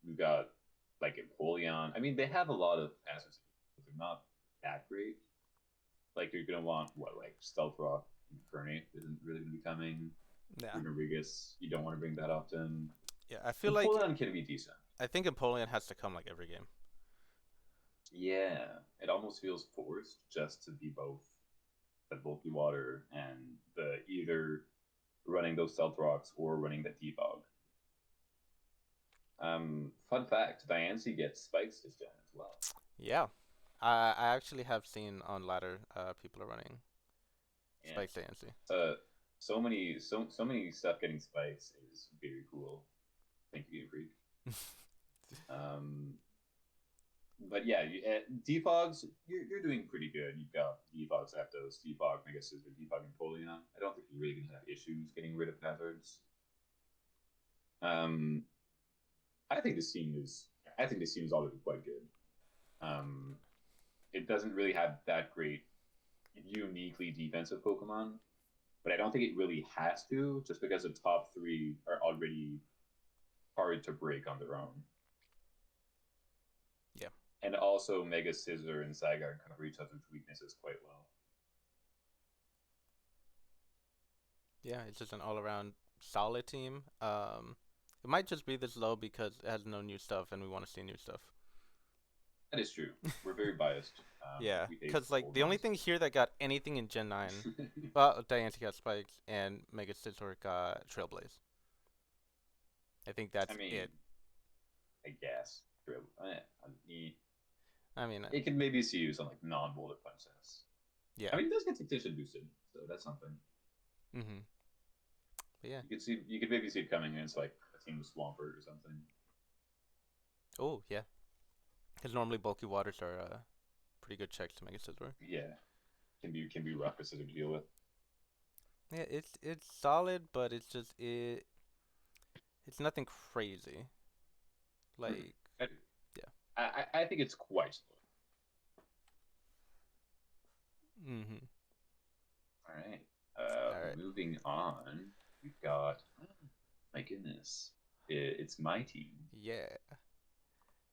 We've got like Empoleon. I mean, they have a lot of hazards, but they're not that great. Like you're gonna want what like Stealth Rock, Infernape isn't really gonna be coming. Yeah, Runerigus, you don't want to bring that often. yeah. I feel like Empoleon can be decent. I think Empoleon has to come like every game. Yeah, it almost feels forced just to be both the bulky water and the either running those stealth rocks or running the defog. Fun fact: Diancie gets spikes this gen as well. Yeah, I actually have seen on ladder people are running Yeah, Spike Dancing. so many stuff getting spikes is very cool. Thank you, Freak. Um, but yeah, defogs, you're doing pretty good. You've got defog Zapdos, defog Mega Scissor, defog Napoleon. I don't think you're really gonna have issues getting rid of hazards. Um, I think this team is I think this team is already quite good. Um, it doesn't really have that great uniquely defensive Pokemon, but I don't think it really has to, just because the top three are already hard to break on their own. Yeah, And also Mega Scissor and Zygarde cover each other's weaknesses quite well. yeah. It's just an all-around solid team. It might just be this low because it has no new stuff, and we want to see new stuff. That is true. We're very biased. Yeah, We hate because like old the only ones. thing here that got anything in Gen 9, well, Diancie got Spikes and Mega Scizor got Trailblaze. I think I that's mean, it. I guess. True. I mean, it can maybe see use on like non-bullet punch sets. yeah. I mean, it does get succession boosted, so that's something. Mm-hmm. But yeah. You could maybe see it coming against like a team with Swampert or something. Oh, yeah. Because normally bulky waters are pretty good checks to Mega Scizor. Yeah, can be rough for Scissor to deal with. Yeah, it's solid, but it's just it's nothing crazy. Hmm. Like, I, yeah. I think it's quite slow. Mm-hmm. All right. All right. Moving on, we've got. My goodness, it's my team. Yeah.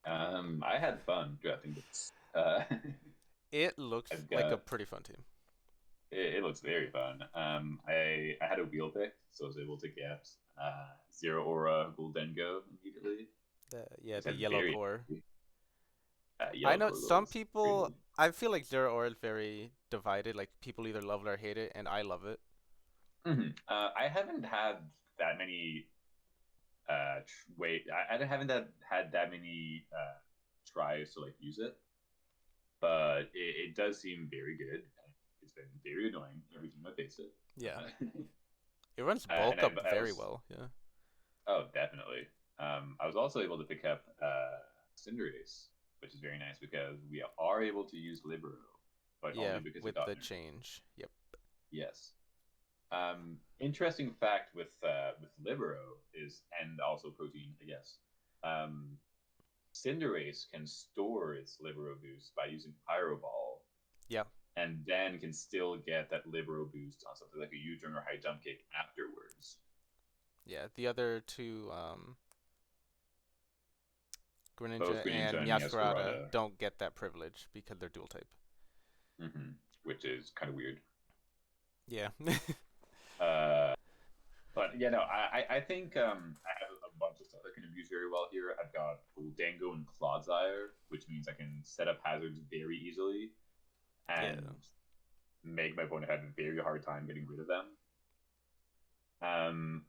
I had fun drafting this. It looks I've like a got. pretty fun team. It looks very fun. I had a wheel pick, so I was able to get Zero Aura Guldengo immediately. Yeah, It's the had yellow very core. I yellow know core some goes people. crazy. I feel like Zero Ore is very divided. Like people either love it or hate it, and I love it. I haven't had that many. Wait, I haven't had that many tries to like use it, but it does seem very good. It's been very annoying every time I face it. Yeah, it runs And bulk up I very was well. Yeah. oh definitely. I was also able to pick up Cinderace, which is very nice because we are able to use Libero, but Yeah, only because it with got the nerfed. change. Yep. Yes. Interesting fact with Libero is, and also Protein, I guess. Um, Cinderace can store its Libero boost by using Pyro Ball, Yeah. and then can still get that Libero boost on something like a U-turn or high jump kick afterwards. Yeah. The other two, Both Greninja and Greninja and Meowscarada, Meowscarada, don't get that privilege because they're dual type. mm-hmm, which is kind of weird. Yeah. Uh, but yeah, no, I think I have a bunch of stuff I can abuse very well here. I've got Guldango and Clodsire, which means I can set up hazards very easily Yeah. and make my opponent have a very hard time getting rid of them. Um,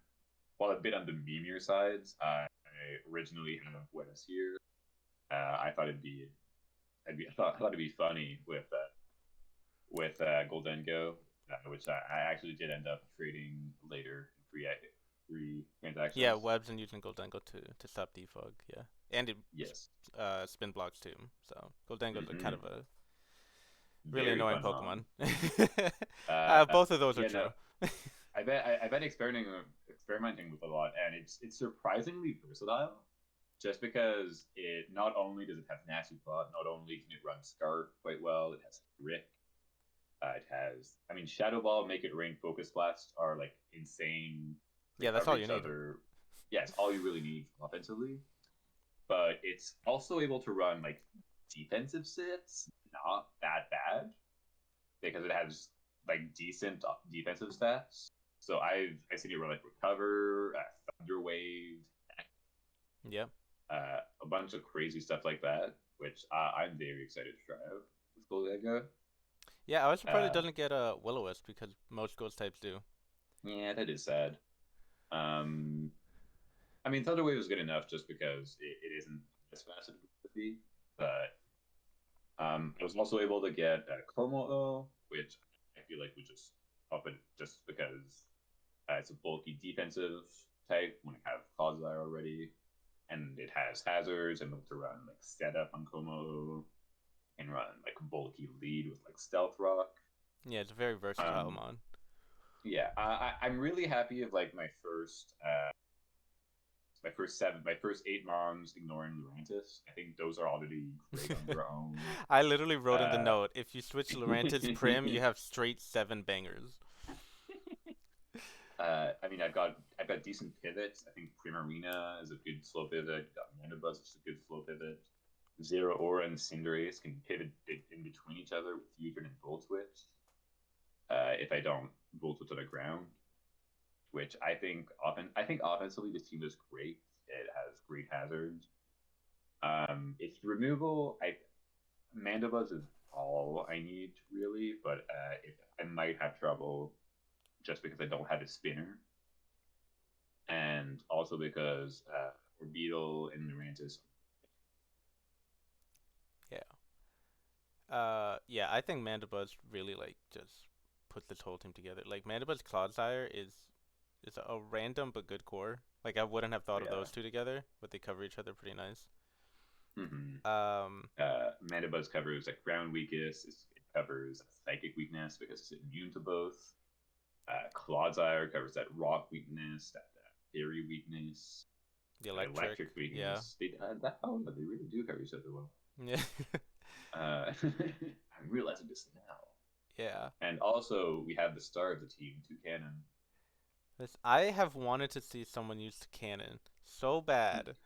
while a bit on the memeier sides, I originally have Webs here. I thought I thought it'd be funny with Goldengo, which I actually did end up trading later in free Yeah, transactions. webs and using Goldengo to stop defog. Yeah, and it Yes. spin blocks too. So Goldengo's a kind Mm-hmm. of a really Very annoying fun Pokemon. mon. Uh, Both of those are yeah, no, true. I've been experimenting with a lot, and it's surprisingly versatile. Just because it not only does it have nasty plot, not only can it run Scarf quite well, it has Rick. It has, I mean, Shadow Ball, Make It Rain, Focus Blast are like insane Yeah, that's all recovery you need. other. Yeah, it's all you really need offensively. But it's also able to run like defensive sits, not that bad because it has like decent defensive stats. So I've seen it run like Recover, Thunder Wave, Yeah. a bunch of crazy stuff like that, which I'm very excited to try out with Golaga. Yeah, I was surprised it Uh, doesn't get a Will-O-Wisp because most ghost types do. yeah, that is sad. Um, I mean, Thunder Wave is good enough just because it isn't as fast as it would be, but I was also able to get Komo, which I feel like would just up it just because it's a bulky defensive type when I have Clodsire already, and it has hazards and able to run like setup on Komo and run like bulky lead with like Stealth Rock. Yeah, it's a very versatile Um, mon. yeah, I'm really happy of like my first eight moms ignoring Lurantis. I think those are already great on their own. I literally wrote in the Uh, note, if you switch Lurantis Prim, you have straight 7 bangers. I mean, I've got decent pivots. I think Primarina is a good slow pivot. Got Mandibuzz, which is a good slow pivot. Zero Aura and Cinderace can pivot in between each other with U-turn and Volt Switch. If I don't Volt Switch to the ground, which I think offensively this team is great. It has great hazards. Its removal, Mandibuzz is all I need really, but I might have trouble just because I don't have a spinner, and also because Orbeetle and Lurantis. Yeah. Yeah, I think Mandibuzz really like just puts this whole team together. Like Mandibuzz Clodsire is a random but good core. Like I wouldn't have thought of Yeah. those two together, but they cover each other pretty nice. Mm-hmm. Um, Mandibuzz covers like ground weakness. It covers psychic weakness because it's immune to both. Clodsire covers that rock weakness, that fairy weakness, the that electric, electric yeah, weakness. They really do cover each other well. yeah, I'm realizing this now. yeah. And also, we have the star of the team, Toucanon. I have wanted to see someone use the cannon so bad.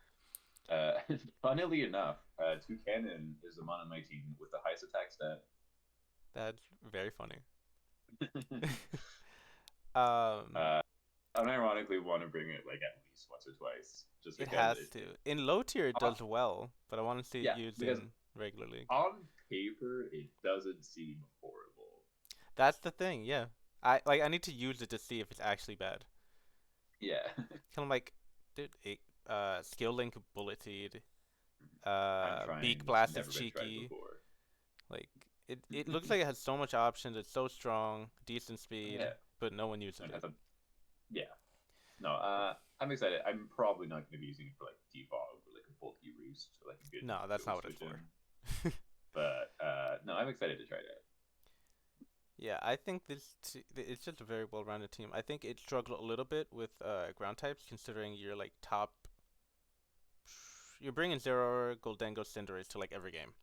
Uh, Funnily enough, Toucanon is the mon on my team with the highest attack stat. That's very funny. Um, uh, Unironically, want to bring it like at least once or twice, just it because has to. In low tier, it uh, does well, but I want to see it yeah, used because in regular league. on paper it doesn't seem horrible. That's the thing, yeah. I need to use it to see if it's actually bad. Yeah, Kind of like, dude, skill link bulleted. I'm trying. Beak blast is Never been tried cheeky. before. Like it looks like it has so much options. It's so strong, decent speed, Yeah, but no one uses it it. has a yeah. No, I'm excited. I'm probably not going to be using it for like defog or like a bulky roost or like a good No, that's go not what it's switch for. in. But no, I'm excited to try that. Yeah, I think it's just a very well-rounded team. I think it struggled a little bit with ground types, considering you're like top. You're bringing Zero, Goldengo, Cinderace to like every game.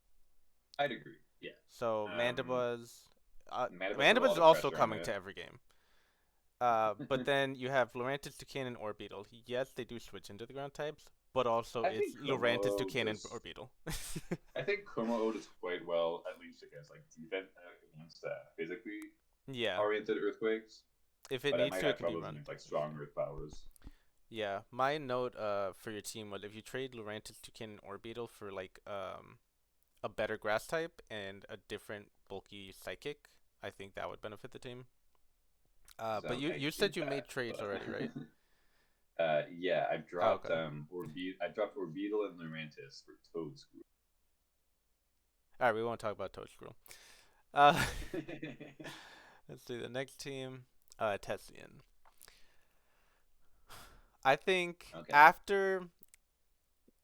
I'd agree. Yeah. So Mandibuzz, Manibus has Mandibuzz all is the also pressure on coming it. to every game. But then you have Lurantis, Toucan, and Orbeetle. Yes, they do switch into the ground types, but also I it's think Lurantis, Como Toucan, and does. Orbeetle. I think Como does quite well, at least against like defense against physically Yeah, oriented earthquakes. if it But I needs might to, it have can be troubles run against like defensively. strong earth powers. Yeah, my note for your team was if you trade Lurantis, Toucan, and Orbeetle for like a better grass type and a different bulky psychic, I think that would benefit the team. But So you I you did said you made that, trades but already, right? yeah, I've Oh, dropped okay. I dropped Orbeetle and Lurantis for Toad All right, we won't talk about Toadscroll. Uh, Screw. let's see the next team. Tessian. I think Okay,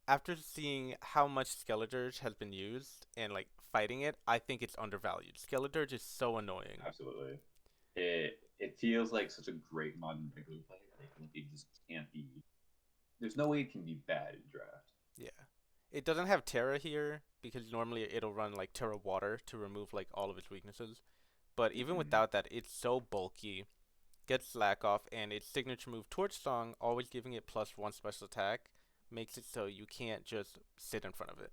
after seeing how much Skeledirge has been used and like fighting it, I think it's undervalued. Skeledirge is so annoying. absolutely. It feels like such a great modern regular play. I think it just can't be. There's no way it can be bad in draft. Yeah. It doesn't have Terra here because normally it'll run like Terra Water to remove like all of its weaknesses. But even Mm-hmm. without that, it's so bulky, gets slack off, and its signature move Torch Song, always giving it +1 special attack, makes it so you can't just sit in front of it.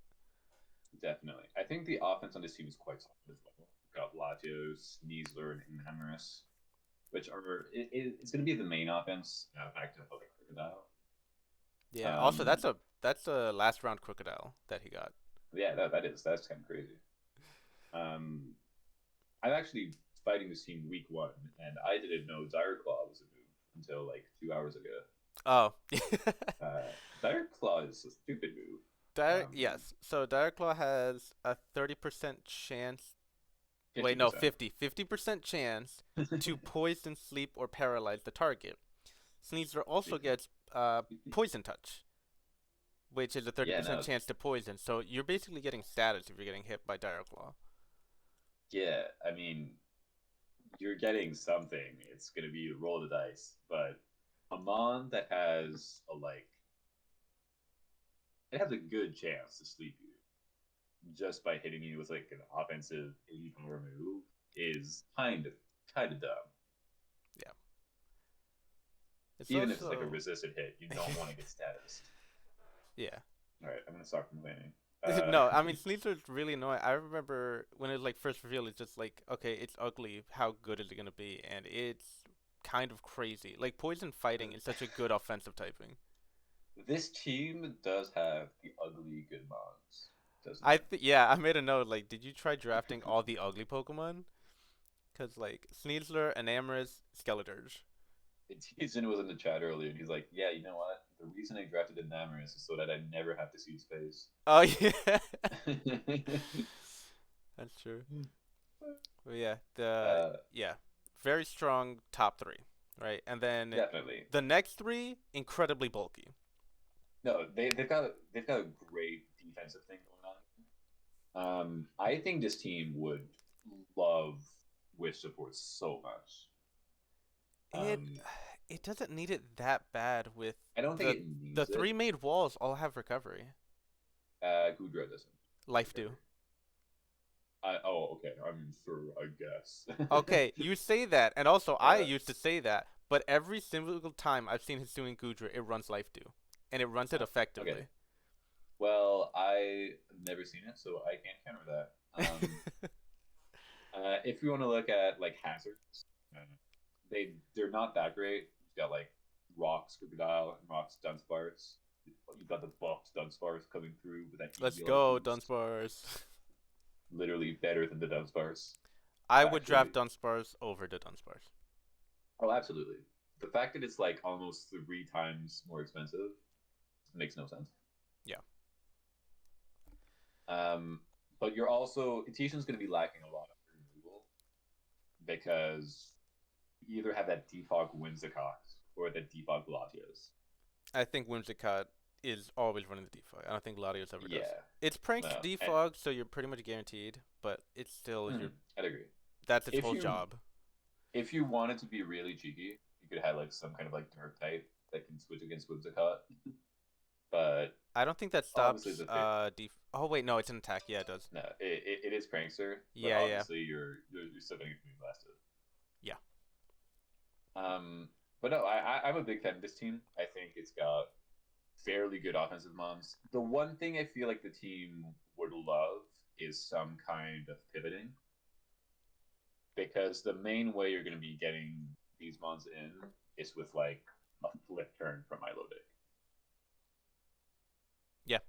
Definitely. I think the offense on this team is quite solid as well. We've got Latios, Sneasler, and Hammerus, which are it's going to be the main offense back to like Crocodile. Yeah. Also, Um, that's a last round Crocodile that he got. yeah, that's kind of crazy. Um, I'm actually fighting this team week one, and I didn't know Dire Claw was a move until like 2 hours ago. Oh. Dire Claw is a stupid move. Yes. So Claw has a 30% chance. Fifty Wait, no, percent. 50% chance to poison, sleep, or paralyze the target. Sneasler also gets Poison Touch, which is a Yeah, 30% no, chance to poison. So you're basically getting status if you're getting hit by Claw. yeah. I mean, you're getting something. It's gonna be a roll of the dice, but a mon that has a like, it has a good chance to sleep you just by hitting you with like an offensive 80 power move is kind of dumb. Yeah. It's Even if it's like a also resisted hit, you don't want to get status. yeah. All right, I'm gonna start complaining. No, I mean Sneasler is really annoying. I remember when it was like first revealed, it's just like, okay, it's ugly. How good is it gonna be? And it's kind of crazy. Like poison fighting is such a good offensive typing. This team does have the ugly good mons, doesn't Yeah, I made a note. Like, did you try drafting all the ugly Pokemon? Cause like Sneasler, Enamorus, Skeledirge. it? Jason was in the chat earlier, and he's like, "Yeah, you know what? The reason I drafted Enamoris is so that I never have to see his face." Oh yeah. That's true. Mm. But yeah, Uh, very strong top three, right? And then Definitely. the next three incredibly bulky. No, they've got a great defensive thing going on. I think this team would love wish support so much. It Um, it doesn't need it that bad with I don't think the it the needs it. three made walls all have recovery. Goudreau doesn't Life do. recovery. Okay. I'm sure. I guess. Okay, you say that, and also I uh, used to say that, but every single time I've seen Hisuian Gudra, it runs life do, and it runs it okay. effectively. Well, I've never seen it, so I can't counter that. If you want to look at like hazards, uh, they're not that great. You've got like Rocks Crocodile and Rocks Dunsparce. You've got the buffed Dunsparce coming through with that Let's EDL go, boost. Dunsparce. Literally better than the Dunsparce. I would Actually, draft Dunsparce over the Dunsparce. oh, absolutely. The fact that it's like almost 3 times more expensive makes no sense. Yeah. Um, but you're also Tishan's going to be lacking a lot of removal because you either have that defog Whimsicott or the defog Latios. I think Whimsicott is always running the defog. I don't think Latios ever does. Yeah, It's pranks to no, defog, so you're pretty much guaranteed, but it's still your I'd agree. that's its If whole you job. if you wanted to be really cheeky, you could have like some kind of like dark type that can switch against Whimsicott. But I don't think that obviously stops the fit. Oh wait, no, it's an attack. Yeah, it does. No, it is Prankster, but Yeah, yeah. obviously you're still going to be blasted. Yeah. But no, I'm a big fan of this team. I think it's got fairly good offensive mons. The one thing I feel like the team would love is some kind of pivoting, because the main way you're going to be getting these mons in is with like a flip turn from Milotic. Yeah.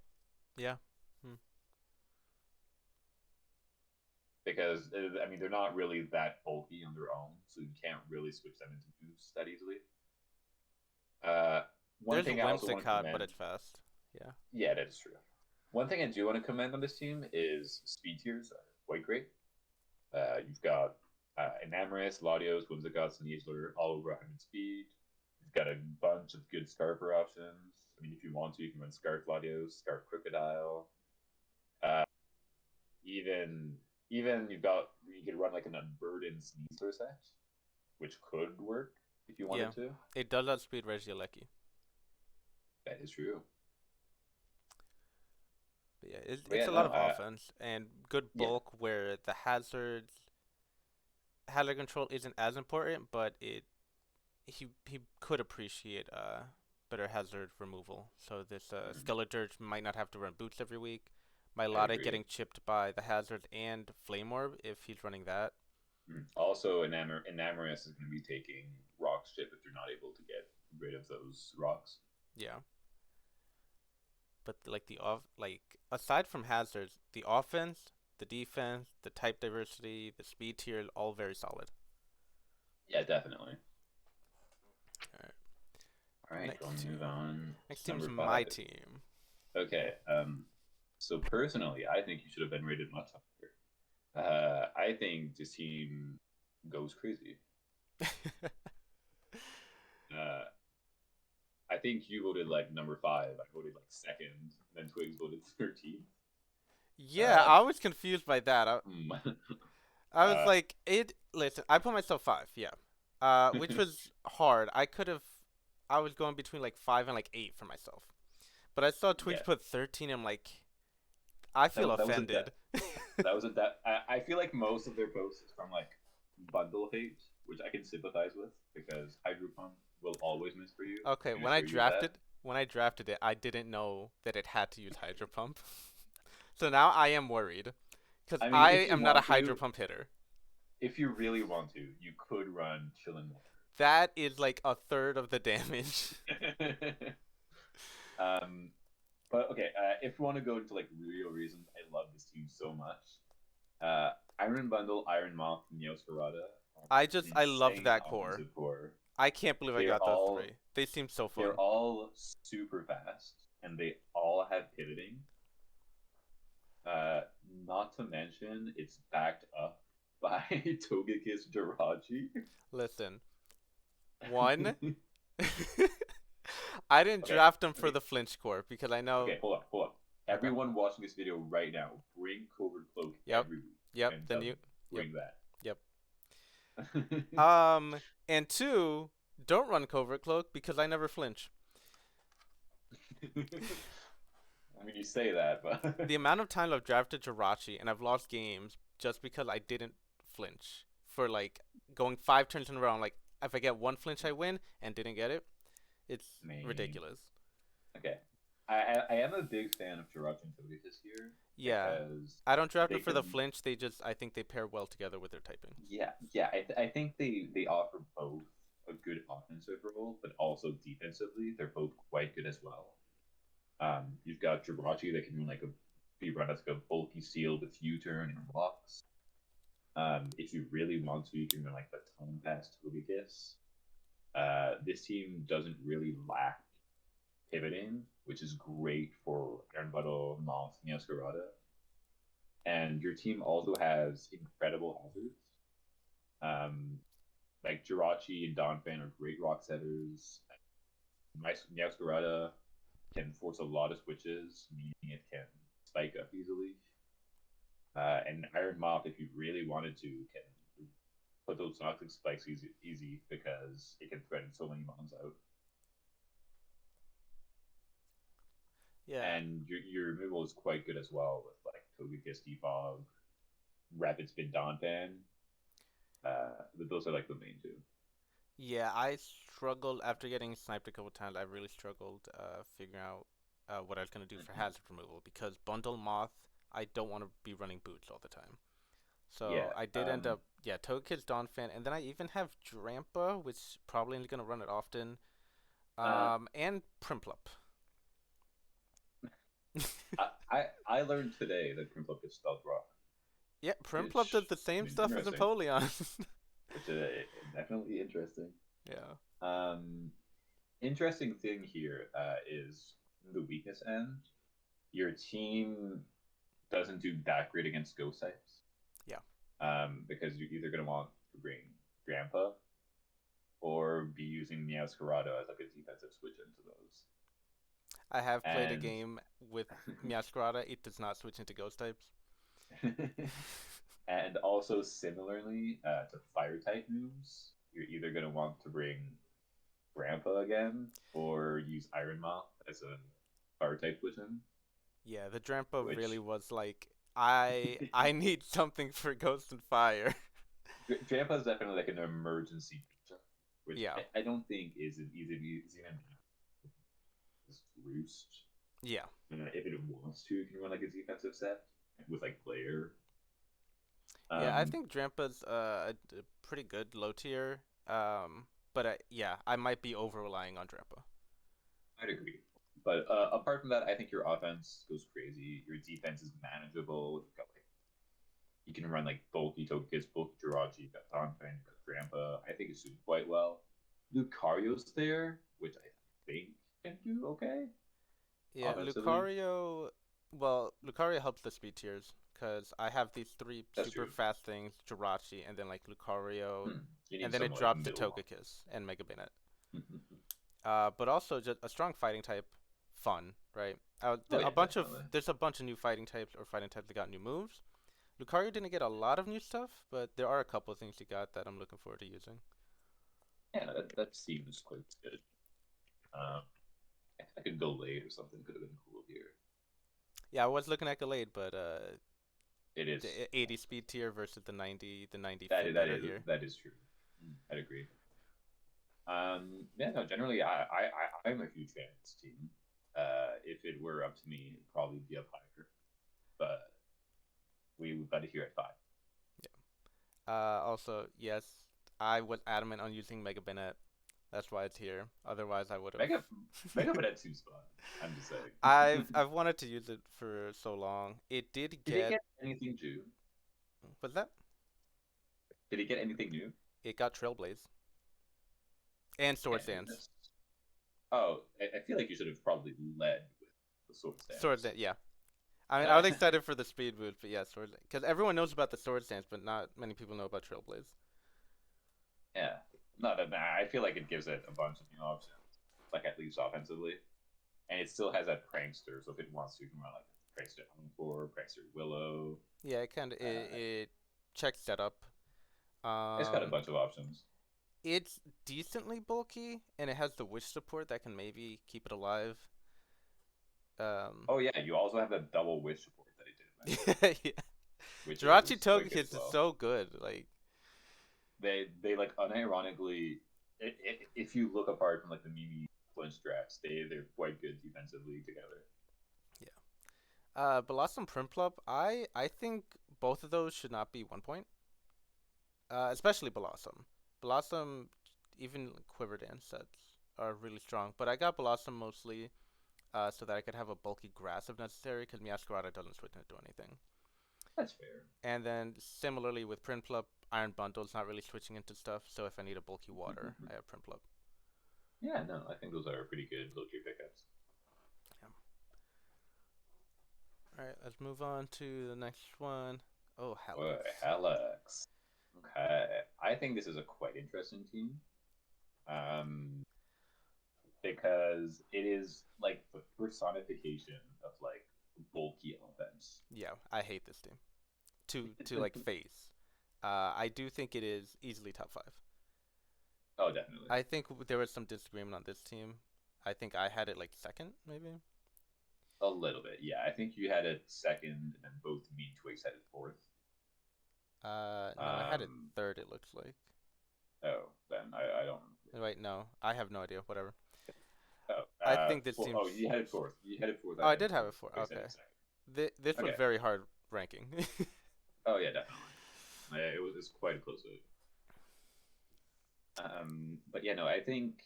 Yeah. Hmm. Because I mean they're not really that bulky on their own, so you can't really switch them into boosts that easily. Uh, One There's a thing I also want to Whimsicott, but commend, it's fast. Yeah. yeah, that is true. One thing I do want to commend on this team is speed tiers are quite great. You've got Enamorous, Latios, Whimsicott, and Easler all over 100 speed. You've got a bunch of good Scarper options. I mean, if you want to, you can run Scarf Latios, Scarf Crocodile. Uh, even you could run like an Unburdened Sneasler set, which could work if you Yeah. wanted to. It does outspeed Regieleki. That is true. But yeah, it's, But it's yeah, a lot no, of offense and good yeah, bulk where the hazard control isn't as important, but he could appreciate better hazard removal. So this Skeledirge might not have to run boots every week. I Milotic agree. getting chipped by the hazard and Flame Orb if he's running that. Also, Enamorous is going to be taking rocks chip if you're not able to get rid of those rocks. Yeah. But like aside from hazards, the offense, the defense, the type diversity, the speed tier, all very solid. Yeah, definitely. All right. All right, Next going to move team. on. Next team's Number my five. team. Okay. So personally, I think you should have been rated much higher. I think this team goes crazy. Uh, I think you voted like number five. I voted like second. Then Twigs voted 13th. Yeah, Uh, I was confused by that. hmm. I was uh, like, it. Listen, I put myself five. Yeah. Which was hard. I could have. I was going between like 5 and like 8 for myself. But I saw Twigs yeah, put 13. I'm like, I feel that was a offended. that was a that I feel like most of their posts is from like bundle hate, which I can sympathize with because Hydro Pump will always miss for you. Okay, I can assure you that. when I drafted it, I didn't know that it had to use Hydro Pump. So now I am worried because I mean, I if you am not a want Hydro to, Pump hitter. if you really want to, you could run Chillin' That is like a third of the damage. Water. um, but okay, if you want to go into like real reasons, I love this team so much. Iron Bundle, Iron Moth, and Neosferata are an I loved insane that core. offensive core. I can't believe I They're got those all three. They seem so they're fun. all super fast, and they all have pivoting. Uh, Not to mention it's backed up by Togekiss Jirachi. Listen, one, I didn't Okay, draft him for okay, the flinch core because I know. okay. Hold on, hold on. Okay. Everyone watching this video right now, bring Covert Cloak Yep. every week Yep. and Then tell you. them Yep. bring that. Yep. And two, don't run covert cloak because I never flinch. I mean, you say that, but The amount of time I've drafted Jirachi and I've lost games just because I didn't flinch for like going 5 turns in a row. I'm like, if I get one flinch, I win, and didn't get it. It's me. ridiculous. Okay, I am a big fan of Jirachi and Togekiss here Yeah, because I don't draft they it for the can. flinch. They just, I think they pair well together with their typings. Yeah. I think they offer both a good offensive role, but also defensively, they're both quite good as well. You've got Jirachi that can be run as like a bulky seal with U-turn and blocks. If you really want to, you can run like Baton Pass Togekiss. This team doesn't really lack pivoting, which is great for Iron Buttle, Moth, Masquerada. And your team also has incredible hazards. Um, like Jirachi and Donphan are great rock setters. Masquerada can force a lot of switches, meaning it can spike up easily. And Iron Moth, if you really wanted to, can put those toxic spikes easy because it can threaten so many mons out. Yeah, And your removal is quite good as well with like Togekiss Defog, Rapid Spin Donphan. But those are like the main two. yeah. I struggled after getting sniped a couple times. I really struggled figuring out what I was gonna do for Mm-hmm. hazard removal because bundle moth. I don't want to be running boots all the time. So Yeah. I did end up, yeah, Togekiss, Donphan, and then I even have Drampa, which probably ain't gonna run it often. Uh, And Primplup. I learned today that Prinplup is spelled wrong, Yeah, Primplup does which the I same mean, stuff as interesting. Empoleon. Which definitely interesting. Yeah. Um, interesting thing here is the weakness end. Your team doesn't do that great against ghost types. Yeah. Because you're either gonna want to bring Grandpa or be using Meowscarado as like a defensive switch into those. I have played a And game with Meowscarada. It does not switch into ghost types. and also similarly to fire type moves, you're either gonna want to bring Grandpa again or use Iron Moth as a fire type switch in, Yeah, the Drampa really which was like, I need something for Ghost and Fire. Grandpa is definitely like an emergency feature, which Yeah. I don't think is an is even roost. Yeah. If it wants to, it can run like a defensive set with like player. Yeah, I Um, think Drampa's a pretty good low tier. But yeah, I might be over relying on Drampa. I'd agree. But apart from that, I think your offense goes crazy. Your defense is manageable. You've got like you can run like bulky Togekiss, bulky Jirachi, you've got Donphan, you've got Grandpa. I think it's suited quite well. Lucario's there, which I think can do okay Yeah, offensively. Lucario. Well, Lucario helps the speed tiers because I have these three That's super true. fast things: Jirachi, and then like Lucario, You and need then it some like drops to middle Togekiss and Mega Bayonet. one. But also just a strong fighting type, fun, right? Oh yeah, definitely. There's a bunch of new fighting types or fighting types that got new moves. Lucario didn't get a lot of new stuff, but there are a couple of things he got that I'm looking forward to using. Yeah, that seems quite good. Um, I could go late or something. Could have been cool here. Yeah, I was looking at Gallade, but It is. the 80 speed tier versus the 90 That fit is better here. that is true. I'd agree. Yeah, no. Generally, I'm a huge fan of this team. If it were up to me, it'd probably be up higher. But we've got it here at five. Also, yes, I was adamant on using Mega Bennett. That's why it's here. Otherwise, I would have. Mega Mega Man at two spot. I'm just saying. I've wanted to use it for so long. It did Did it get. get anything new? What's that? Did it get anything new? It got Trailblaze and Swords Can't be Dance. missed. Oh, I feel like you should have probably led with the sword Swords stance. Dance, yeah. I mean, I was excited for the speed boost, but yeah, sword because everyone knows about the sword stance, but not many people know about Trailblaze. Yeah, not that I feel like it gives it a bunch of new options, like at least offensively, and it still has that prankster. So if it wants to, you can run like prankster Encore, prankster Willow. Yeah, it kind of it, Uh, it checks setup. it's got a Um, bunch of options. it's decently bulky, and it has the wish support that can maybe keep it alive. Um, Oh yeah, you also have that double wish support that it didn't mention, yeah. which Jirachi is Tug quite good as hits is well. so good. Like, They like unironically, if you look apart from like the Mimi flinch strats, they're quite good defensively together. yeah. Blossom Prinplup, I think both of those should not be 1 point. Especially Blossom. Blossom, even Quiver Dance sets are really strong. But I got Blossom mostly so that I could have a bulky grass if necessary, because Miascarada doesn't switch into anything. That's fair. And then similarly with Prinplup, Iron Bundle's not really switching into stuff, so if I need a bulky water, I have Prinplup. Yeah, no, I think those are pretty good low tier pickups. Yeah. Alright, let's move on to the next one. Oh, Boy, Helix. Alex. Okay, I think this is a quite interesting team. Um, because it is like the personification of like bulky offense. Yeah, I hate this team. To like face. I do think it is easily top five. Oh, definitely. I think there was some disagreement on this team. I think I had it like second, maybe. A little bit, yeah. I think you had it second, and both me and Twigs had it fourth. No, I had it Um, third. It looks like. oh, then I don't. Wait, no, I have no idea. Whatever. Oh, I think this four, team's. oh, you had it fourth. You had it fourth. Oh, I I had it did have fourth. it four. Twigs had Okay. it second. This was Okay. very hard ranking. Oh yeah, definitely. It's quite a close vote. But yeah, no, I think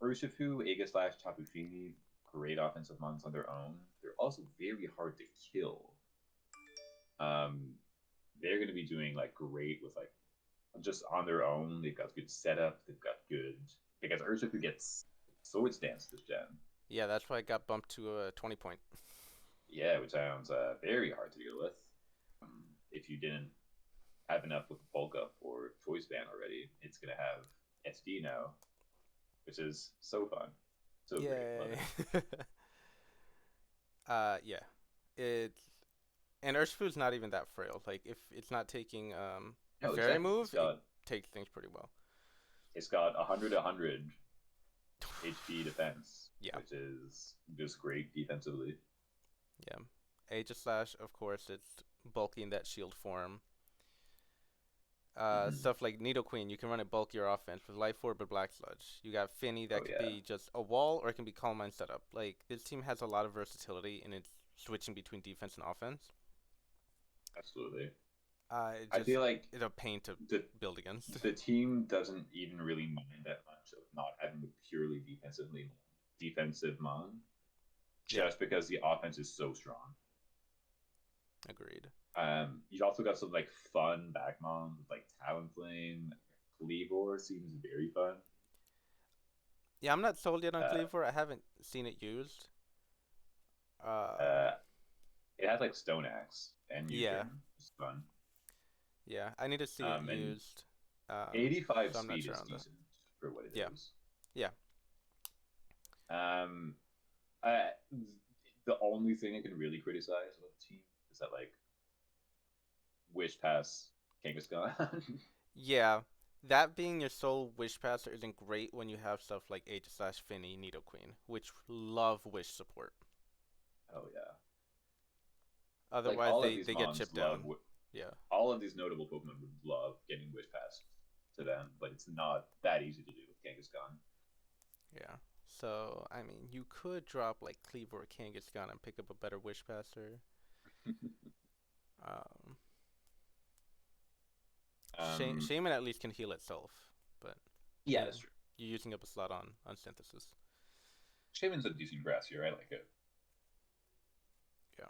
Urshifu, Aegislash, Tapufini, great offensive mons on their own. They're also very hard to kill. Um, they're going to be doing like great with like just on their own. They've got good setup. They've got good because Urshifu gets Sword Stance this gen. Yeah, that's why I got bumped to a 20 point. Yeah, which sounds very hard to deal with. If you didn't have enough with bulk up or choice ban already, it's gonna have SD now, which is so fun, so great. Love Yay. it. Yeah. It's and Urshifu's not even that frail. Like if it's not taking No, fairy exactly. move, it takes things pretty well. It's got 100 HP defense, Yeah. which is just great defensively. Yeah. Aegislash, of course, it's bulky in that shield form. Mm-hmm. Stuff like Nidoqueen, you can run it bulkier offense with Life Orb or Black Sludge. You got Finny that Oh could yeah, be just a wall or it can be Calm Mind setup. Like this team has a lot of versatility in its switching between defense and offense. absolutely. It I just feel like it's a pain to the build against. the team doesn't even really mind that much of not having a purely defensive mon, Yeah, just because the offense is so strong. agreed. You also got some like fun backmon like Talonflame. Cleavor seems very fun. Yeah, I'm not sold yet on Uh, Cleaver. I haven't seen it used. Uh, uh, it has like Stone Axe and yeah, U-turn. It's fun. yeah. I need to see it And used. 85 So I'm not speed sure is on that. decent for what it Yeah, is. yeah, Um, I, the only thing I can really criticize about the team is that like Wish Pass Kangaskhan. yeah. That being your sole Wish Passer isn't great when you have stuff like Aegislash, Finny, Nidoqueen, which love Wish support. Oh yeah, like Otherwise, all of they these get mons chipped love. down. Yeah, All of these notable Pokemon would love getting Wish Pass to them, but it's not that easy to do with Kangaskhan. yeah. So, I mean, you could drop like Cleaver or Kangaskhan and pick up a better Wish Passer. Um, um, Shaman at least can heal itself, but yeah, you're, that's true. you're using up a slot on Synthesis. Shaman's a decent grass here. I like it. Yeah.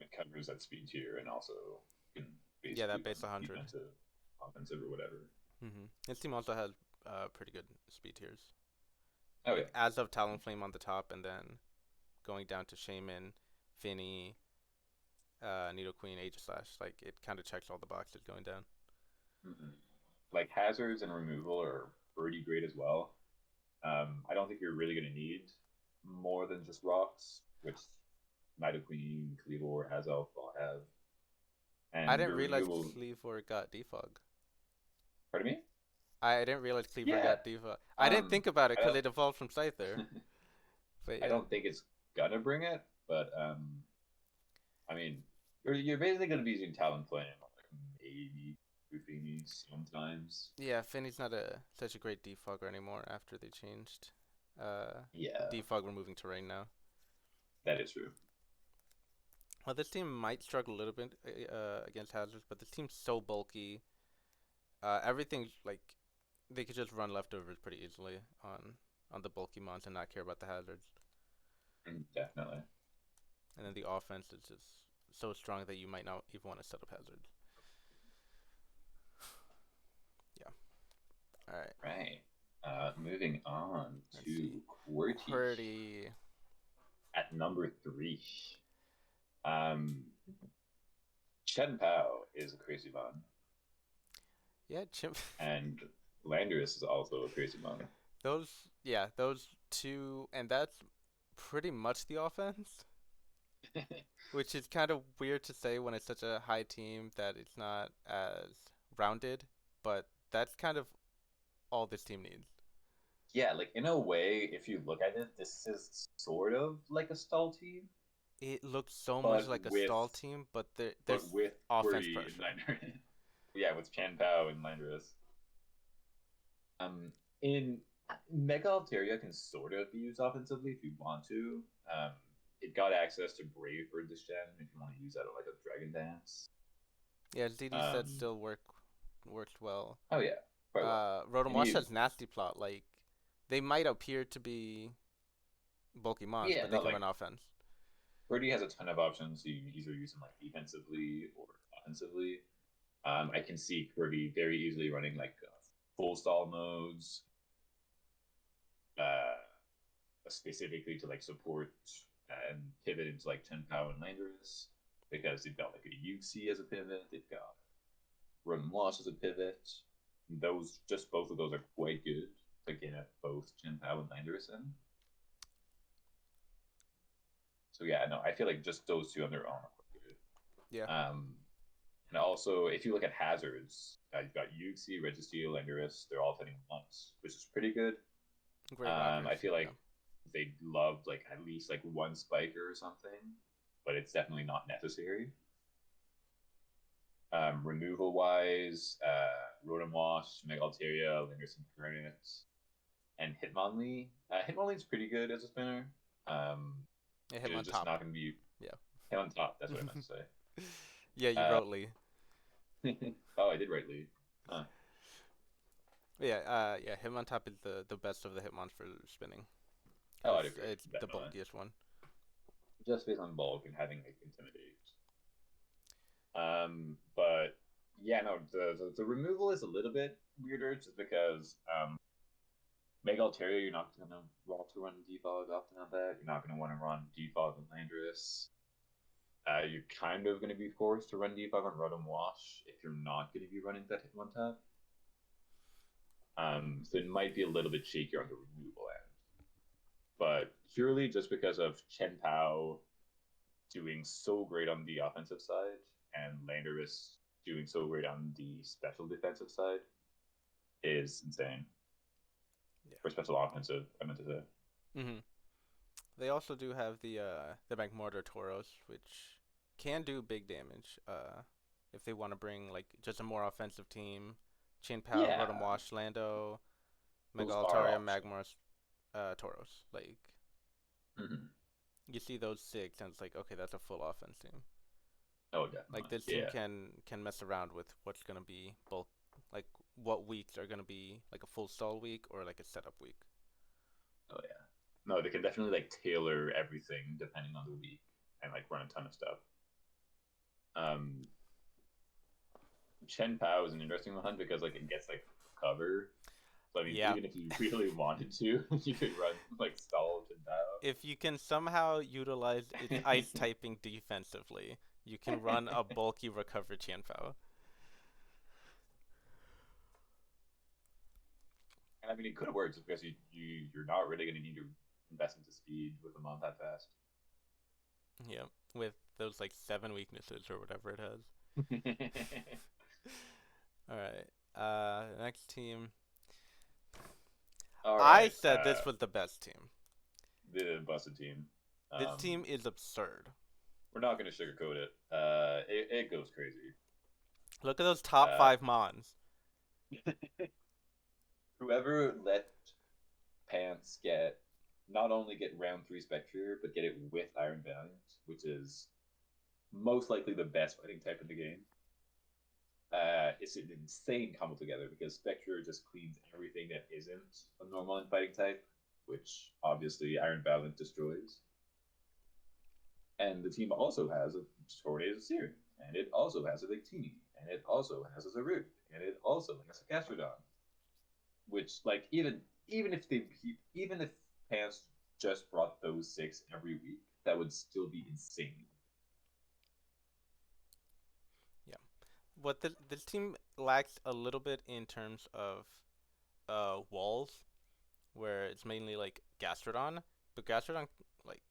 It covers that speed tier and also can Yeah, basically that base run 100. defensive, offensive, or whatever. His team also has pretty good speed tiers. Oh Like yeah, as of Talonflame on the top, and then going down to Shaman, Finny, Nidoqueen, Aegislash. Like it kind of checks all the boxes going down. Mm-hmm. Like hazards and removal are pretty great as well. I don't think you're really going to need more than just rocks, which Nidoqueen, Cleavor, Azelf all have. I And didn't your realize removal, Cleavor got defog. pardon me? I didn't realize Cleaver Yeah. got defog. I didn't think about it I because don't, it evolved from Scyther. But I yeah. don't think it's gonna bring it, but I mean, you're basically gonna be using Talonflame, like maybe Buffini sometimes. Yeah, Finny's not such a great defogger anymore after they changed Yeah, defog removing terrain now. that is true. Well, this team might struggle a little bit against hazards, but this team's so bulky. Everything's like they could just run leftovers pretty easily on the bulky mons and not care about the hazards. Definitely. And then the offense is just so strong that you might not even want to set up hazards. Yeah. All right. Right. Moving on Let's to see. QWERTY QWERTY. at number 3. Um, Chen Pao is a crazy mon, Yeah, Chimp. and Landorus is also a crazy mon. Those two, and that's pretty much the offense, which is kind of weird to say when it's such a high team that it's not as rounded, but that's kind of all this team needs. Yeah, like in a way, if you look at it, this is sort of like a stall team, It looks so much but like a with stall team, but there's but with offense QWERTY and pressure. Landorus. Yeah, with Chen Pao and Landorus. In Mega Altaria can sort of be used offensively if you want to. It got access to Brave for this gen if you want to use that at like a Dragon Dance. Yeah, ZD set still worked well. Oh yeah, quite well. Rotom And Wash you, has nasty plot. Like they might appear to be bulky mons, yeah, but they no, can like run offense. Birdie has a ton of options. So you can either use them like defensively or offensively. I can see Birdie very easily running like full stall modes, specifically to like support and pivot into like Chen Pao and Landorus because they've got like a UC as a pivot. They've got Run Wash as a pivot. Those just both of those are quite good to get at both Chen Pao and Landorus in. So yeah, no, I feel like just those two on their own are quite good. Yeah. And also, if you look at hazards, you've got Yuxi, Registeel, Landorus. They're all hitting once, which is pretty good. Great rockers. I feel like they love like at least like one spiker or something, but it's definitely not necessary. Removal wise, Rotom Wash, Mega Altaria, Landorus Incarnate, and Hitmonlee. Hitmonlee's pretty good as a spinner. Yeah, hit on just top. not going to be hit on top. That's what I meant to say. Yeah, you wrote Lee. Oh, I did write Lee. Huh. Yeah, him on top is the best of the Hitmons for spinning. Oh, I'd agree. It's the Definitely. bulkiest one. Just based on bulk and having like intimidate. But yeah, no, the removal is a little bit weirder just because Mega Altaria, you're not gonna want to run defog often on that. You're not gonna want to run defog on Landorus. You're kind of gonna be forced to run defog on Rotom Wash if you're not gonna be running that hit one tap. So it might be a little bit shakier on the removal end. But purely just because of Chen Pao doing so great on the offensive side and Landorus doing so great on the special defensive side is insane. Yeah. Or special offensive, I meant to say. Mm-hmm. They also do have the Magmortar Tauros, which can do big damage. If they want to bring like just a more offensive team, Chin Pao, Yeah. Rotom Wash, Lando, Mega Those are Altaria, options. Magmar, Tauros. Like you see those 6, and it's like, okay, that's a full offense team. Oh, definitely. Like this team can mess around with what's gonna be bulk, like what weeks are gonna be like a full stall week or like a setup week. Oh yeah. No, they can definitely like tailor everything depending on the week and like run a ton of stuff. Chen Pao is an interesting one because like it gets like cover. So I mean, Yeah. even if you really wanted to, you could run like stall If you can somehow utilize its ice Jindao. typing defensively, you can run a bulky recover Tianfao. And I mean, it could have worked because you're not really going to need to invest into speed with them on that fast. Yeah, with those like 7 weaknesses or whatever it has. All right. Next team. All I right, said this was the best team. the busted team. This team is absurd. We're not going to sugarcoat it. It goes crazy. Look at those top Uh, 5 Mons. whoever let Pants not only get round 3 Spectre, but get it with Iron Valiant, which is most likely the best fighting type in the game. It's an insane combo together because Spectre just cleans everything that isn't a normal fighting type, which obviously Iron Valiant destroys. And the team also has a Tornado Searing, and it also has a Victini, and it also has a Zarud, and it also has a Gastrodon. Which, like, even if Pants just brought those 6 every week, that would still be insane. Yeah. What this team lacks a little bit in terms of walls, where it's mainly like Gastrodon, but Gastrodon like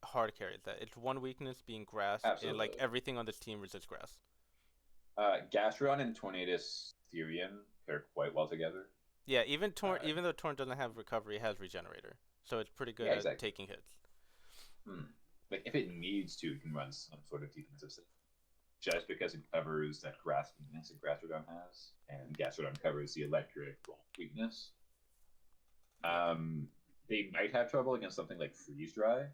hard carries that. Its one weakness being grass, and like Absolutely. everything on this team resists grass. Gastrodon and Tornadus Therian pair quite well together. Yeah, even though Torn doesn't have recovery, it has regenerator, so it's pretty good Yeah, at exactly. taking hits. Like, if it needs to, it can run some sort of defensive system. Just because it covers that grass weakness that Gastrodon has, and Gastrodon covers the electric weakness. They might have trouble against something like Freeze Dry,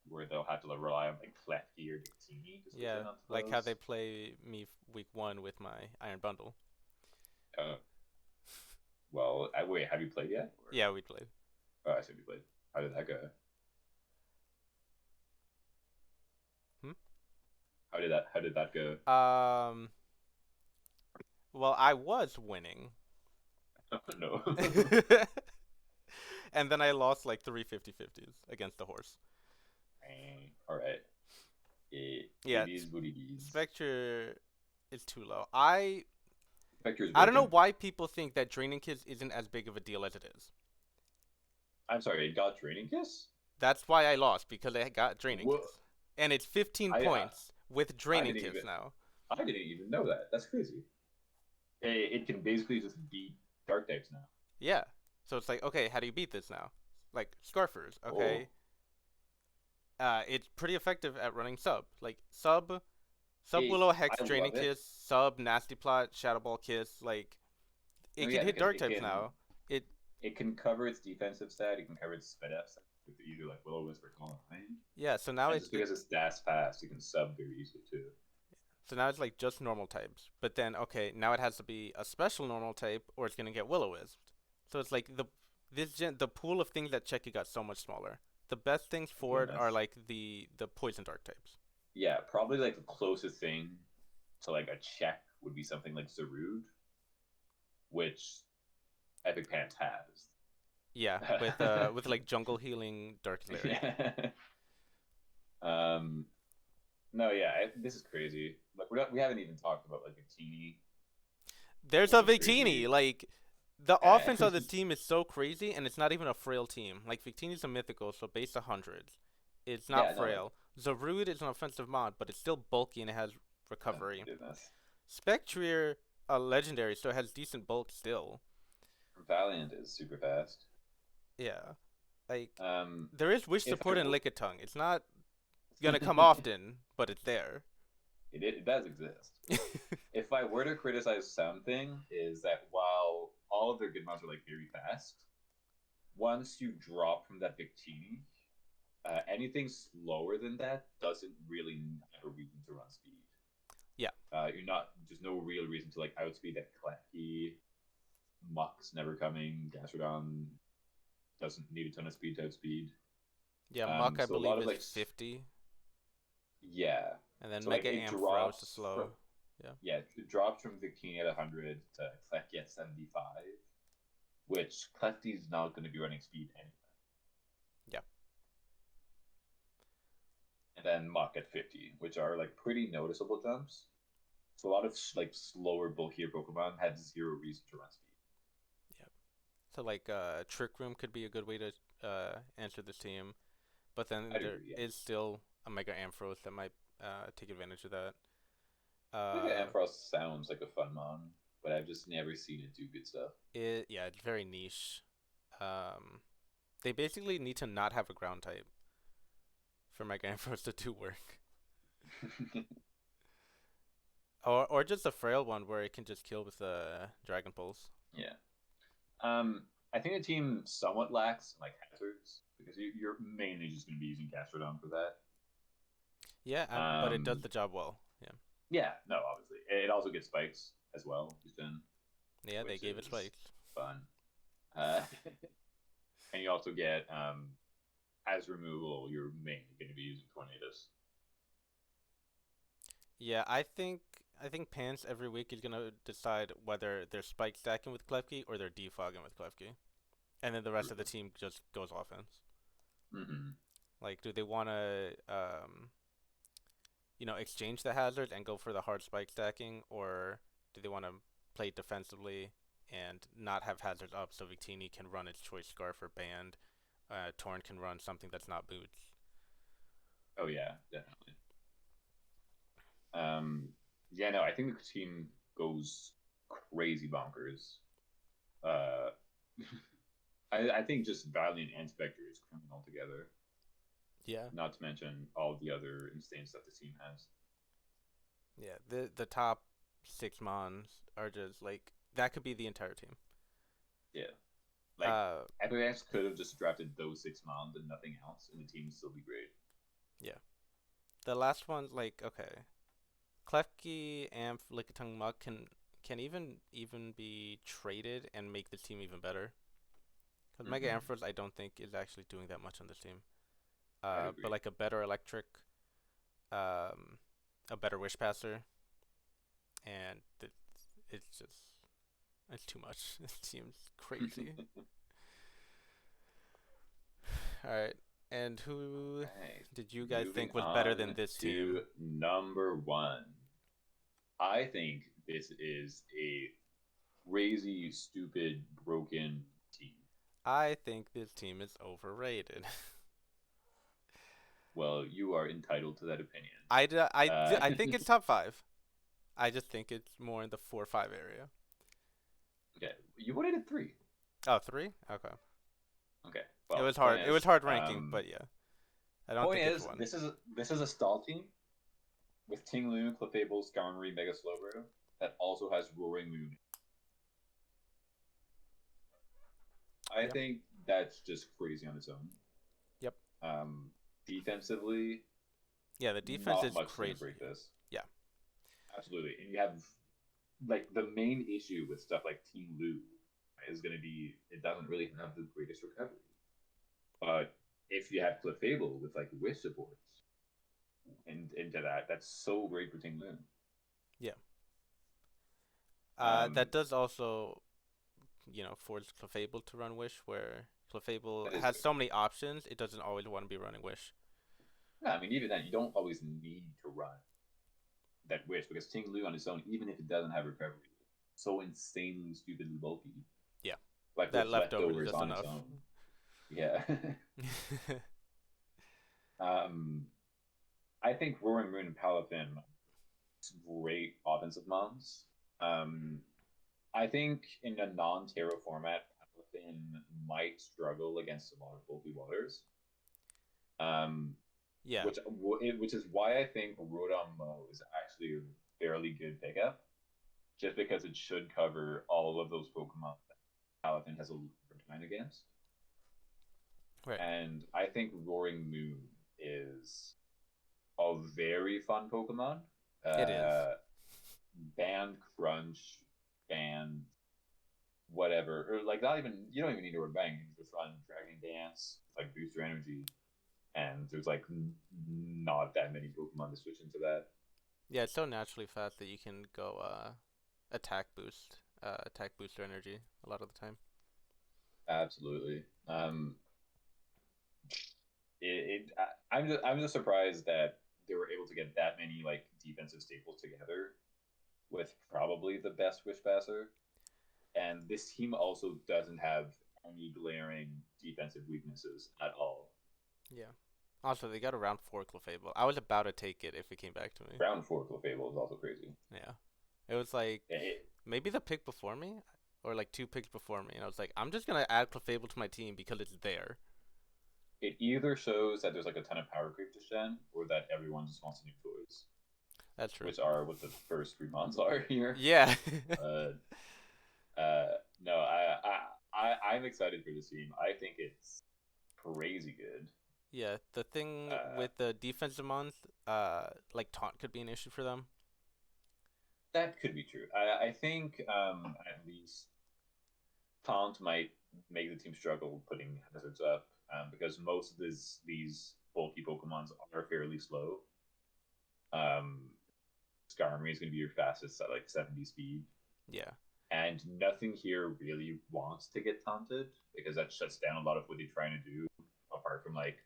where they'll have to rely on like Klefki or Victini to switch Yeah, in onto like how they those. play me week 1 with my Iron Bundle. Uh, well, wait, have you played yet? Or... Yeah, we played. Oh, I said you played. How did that go? Hmm? How did that go? Well, I was winning. No. And then I lost like 3 50-50s against the horse. All right. It Yeah, is what it is. Spectre is too low. Spectre is I don't know broken. why people think that Draining Kiss isn't as big of a deal as it is. I'm sorry, it got Draining Kiss? That's why I lost, because I got Draining Whoa. Kiss. And it's 15 I, I points with I Draining didn't Kiss even now. I didn't even know that. That's crazy. It can basically just beat Dark types now. Yeah. So it's like, okay, how do you beat this now? Like, Scarfers, okay. It's pretty effective at running sub. Like, sub Willow Hex I Draining love it. Kiss, sub Nasty Plot, Shadow Ball Kiss, like, it can hit Dark types now. It can cover its defensive stat, it can cover its sped up stat with either like Willow Wisp or Calm Mind. Yeah, so now and just because it's dash fast, it can sub very easily too. So now it's like just normal types. But then, okay, now it has to be a special normal type, or it's gonna get Will-O-Wisped. So it's like the pool of things that check it got so much smaller. The best things for it are like the poison dark types. Yeah, probably like the closest thing to like a check would be something like Zarud, which Epic Pants has. Yeah, with like jungle healing dark Larry. Yeah. No, yeah, this is crazy. Like we haven't even talked about like Victini. There's a Victini. Like the offense of this team is so crazy, and it's not even a frail team. Like Victini's a mythical, so base 100s. It's not frail. No. Zarud is an offensive mod, but it's still bulky and it has recovery. Spectre, a legendary, so it has decent bulk still. Valiant is super fast. Yeah, like there is wish support in Lickitung. It's not gonna come often, but it's there. It does exist. If I were to criticize something, is that while all of their good mods are like very fast, once you drop from that Victini, anything slower than that doesn't really have a reason to run speed. Yeah. There's no real reason to like outspeed that Klefki. Muck's never coming. Gastrodon doesn't need a ton of speed to outspeed. Yeah, Muck I believe is like 50. Yeah. And then so Mega Amp drops to slow. Yeah, it drops from Victini at 100 to Klefki at 75, which Klefki's not going to be running speed anyway. Yeah. And then Mach at 50, which are like pretty noticeable jumps. So a lot of like slower, bulkier Pokemon had zero reason to run speed. Yep. So like Trick Room could be a good way to answer this team, but then I'd there agree, is yes. still a Mega Ampharos that might take advantage of that. Mega Uh, Ampharos sounds like a fun mon, but I've just never seen it do good stuff. it's very niche. Um, they basically need to not have a ground type for Mega Ampharos to do work, or just a frail one where it can just kill with Dragon Pulse. Yeah. I think the team somewhat lacks like hazards because you're mainly just going to be using Gastrodon for that. Yeah, but it does Um, the job well. Yeah. yeah, no, obviously it also gets spikes as well, Yeah, they which gave it is spikes. fun. Uh, and you also get as removal, you're mainly going to be using Tornadus. Yeah, I think Pants every week is gonna decide whether they're spike stacking with Klefki or they're defogging with Klefki, and then the rest of the team just goes offense. Mm-hmm. Like, do they want to exchange the hazard and go for the hard spike stacking, or do they want to play defensively and not have hazards up so Victini can run its choice scarf or band, Torn can run something that's not boots. Oh yeah, definitely. Um, yeah, no, I think the team goes crazy bonkers. Uh, I think just Valiant and Spectre is criminal together. Yeah, Not to mention all the other instincts that the team has. yeah. The top six mons are just like that could be the entire team. Yeah, like Uh, Epimax could have just drafted those six mons and nothing else, and the team would still be great. yeah. The last one's like okay. Klefki, Amph, Lickitung, Muk can even be traded and make the team even better. Because Mega Mm-hmm. Ampharos I don't think is actually doing that much on this team. I'd But agree. like a better Electric, um, a better Wish Passer, and it's just it's too much. This team's crazy. All right, and who Right. did you guys Moving think was better than on this team? to number one. I think this is a crazy, stupid, broken team. I think this team is overrated. Well, you are entitled to that opinion. I think it's top five. I just think it's more in the 4 or 5 area. Okay, you wanted it three. Oh, three? Okay. Okay, It well, was hard. It was hard ranking, but yeah, I don't point think it's is, one. this is a stall team with Ting Lu, Clefable, Skarmory, Mega Slowbro that also has Roaring Moon. I Yeah. think that's just crazy on its own. Yep. Um, defensively, Yeah, the defense not is much is going to crazy. break this. Yeah. Absolutely. And you have like the main issue with stuff like Team Lu is going to be it doesn't really have the greatest recovery. But if you have Clefable with like wish supports and into that, that's so great for Team Lu. Yeah. Um, That does also, force Clefable to run Wish, where Clefable that is has good. so many options, it doesn't always want to be running Wish. Yeah, I mean, even then, you don't always need to run that wish because Ting Lu on its own, even if it doesn't have recovery, so insanely stupidly bulky. Yeah. Like That with leftovers is leftovers just on its enough. own. Yeah. um, I think Roaring Moon and Palafin great offensive moms. Um, I think in a non-Terra format, Palafin might struggle against a lot of bulky waters. Um, Yeah. which is why I think Rodon Mo is actually a fairly good pickup, just because it should cover all of those Pokemon that Palafin has a hard time against. Right. And I think Roaring Moon is a very fun Pokemon. It is. Uh, band Crunch, band whatever, or like not even you don't even need to word bang. You can just run Dragon Dance, like booster energy, and there's like not that many Pokemon to switch into that. Yeah, it's so naturally fast that you can go attack booster energy a lot of the time. Absolutely. I'm just surprised that they were able to get that many like defensive staples together with probably the best wish passer. And this team also doesn't have any glaring defensive weaknesses at all. Yeah. Also, they got a round four Clefable. I was about to take it if it came back to me. Round four Clefable is also crazy. Yeah. It was like It, maybe the pick before me, or like two picks before me, and I was like, I'm just gonna add Clefable to my team because it's there. it either shows that there's like a ton of power creep to Shen, or that everyone just wants new toys, That's true. which are what the first 3 months are here. Yeah. Uh, no, I'm excited for this team. I think it's crazy good. Yeah. The thing Uh, with the defensive mons, like taunt could be an issue for them. that could be true. I think at least Taunt might make the team struggle putting hazards up because most of these bulky Pokemons are fairly slow. Um, Skarmory is going to be your fastest at like 70 speed, Yeah. and nothing here really wants to get taunted because that shuts down a lot of what they're trying to do. Apart from like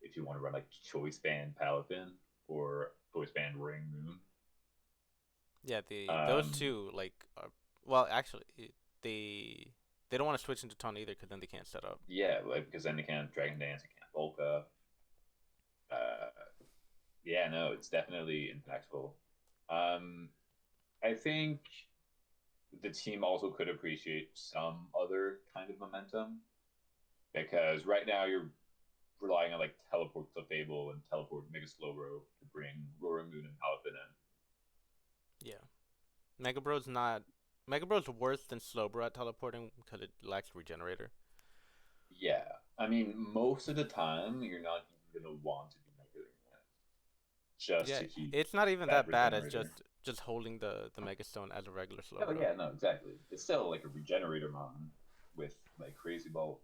if you want to run like Choice Band Palafin or Choice Band Ring Moon. Yeah. Those Um, two like well actually they don't want to switch into taunt either because then they can't set up. yeah, like because then they can't Dragon Dance, they can't Bulk Up. Uh, yeah, no, it's definitely impactful. Um, I think the team also could appreciate some other kind of momentum because right now you're relying on like teleport to Fable and teleport Mega Slowbro to bring Roaring Moon and Palafin in. Yeah. Mega Bro's not. Mega Bro's worse than Slowbro at teleporting because it lacks regenerator. Yeah, I mean, most of the time you're not even gonna want to do Mega just Yeah, to keep it's not even that that bad as regenerator. just holding the Mega Stone as a regular Oh Slowbro. yeah, no, exactly. It's still like a regenerator mon with like crazy bulk,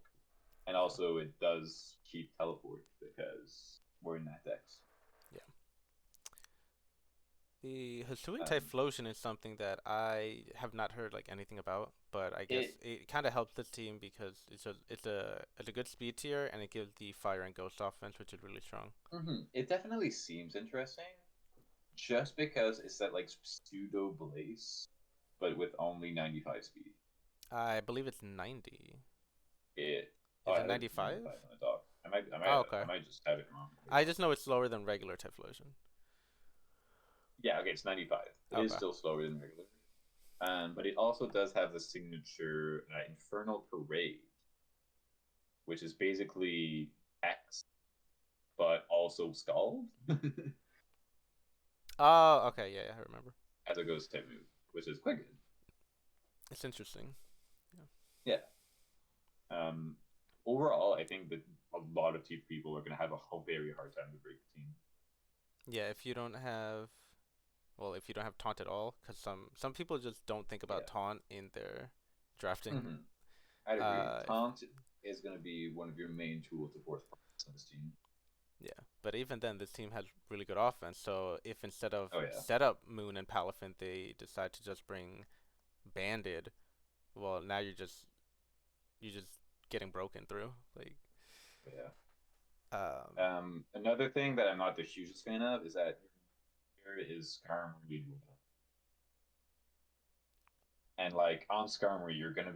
and Yeah, also it does keep teleport because we're in that dex. yeah. The Hisuian Um, Typhlosion is something that I have not heard like anything about, but I guess it it kind of helps this team because it's a good speed tier and it gives the fire and ghost offense, which is really strong. it definitely seems interesting, just because it's that like pseudo blaze, but with only 95 speed. I believe it's 90. It oh, Is I it had it 95? 95 on the dock. Oh, okay. I might just have it wrong. I just know it's slower than regular Typhlosion. Yeah, okay, it's 95. It is Okay. still slower than regular. But it also does have the signature Infernal Parade, which is basically X, but also Scald Oh, okay. Yeah, yeah, I remember. as a ghost type move, which is quite good. It's interesting. Yeah. Yeah. Um, Overall, I think that a lot of people are going to have a very hard time to break the team. Yeah, if you don't have taunt at all, because some people just don't think about Yeah. taunt in their drafting. I'd agree. Uh, if, Taunt is going to be one of your main tools to force on this team. yeah, but even then, this team has really good offense. So if instead of Oh, yeah. setup Moon and Palafin, they decide to just bring Banded, well, now you're just getting broken through. Like, Yeah. um, Another thing that I'm not the hugest fan of is that here is Skarmory, and like on Skarmory, you're gonna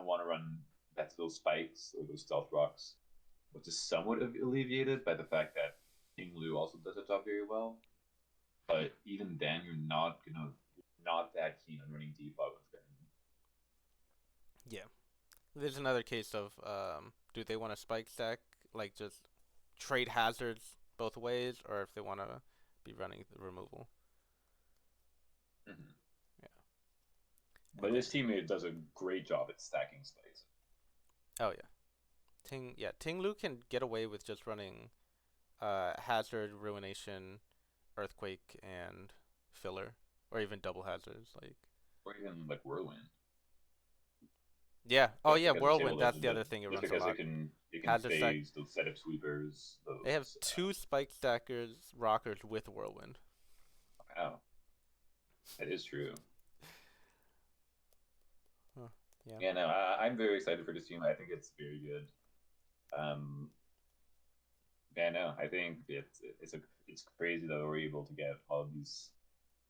want to run back to those spikes or those stealth rocks, which is somewhat alleviated by the fact that King Lu also does the job very well. But even then, you're not that keen on running defog with Skarmory. yeah, there's another case of do they want to spike stack like just trade hazards both ways, or if they want to be running the removal. Mm-hmm. Yeah, But and then this teammate does a great job at stacking spikes. oh yeah, Ting Lu can get away with just running hazard, ruination, earthquake, and filler, or even double hazards. Like Or even like Whirlwind, yeah, oh just yeah, because it's whirlwind. able That's to the other thing it just runs a because lot. it can Hazard stack. phase those setup sweepers, They have those two spike stackers rockers with whirlwind. wow, that is true. Huh. Yeah. Yeah, no, I'm very excited for this team. I think it's very good. Um, yeah, no, I think it's crazy that we're able to get all these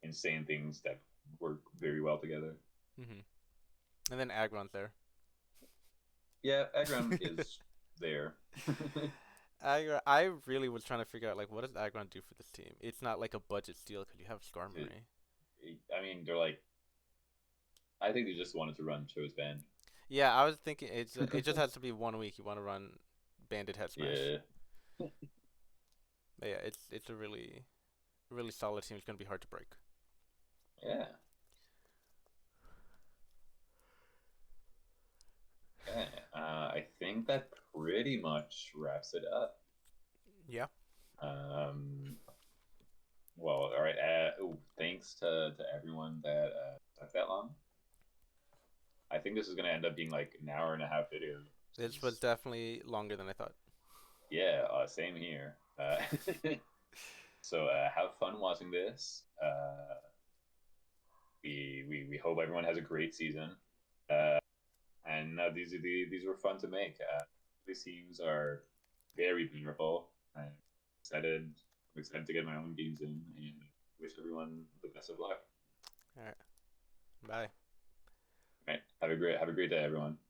insane things that work very well together. Mhm. And then Agron's there. Yeah, Aggron is there. Agron, I really was trying to figure out like what does Agron do for this team? It's not like a budget steal because you have It- Skarmory. I mean, they're like, I think they just wanted to run Cho's band. Yeah, I was thinking it just has to be 1 week you want to run Bandit Head Smash. Yeah, But yeah, it's a really solid team. It's gonna be hard to break. yeah. Okay. I think that pretty much wraps it up. Yeah. Um, well, all right. Thanks to everyone that took that long. I think this is gonna end up being like an hour and a half video. This was definitely longer than I thought. Yeah, same here. So have fun watching this. We hope everyone has a great season. Uh, and these were fun to make. These teams are very beautiful. I'm excited to get my own games in, and wish everyone the best of luck. All right. Bye. All right, have a great day, everyone.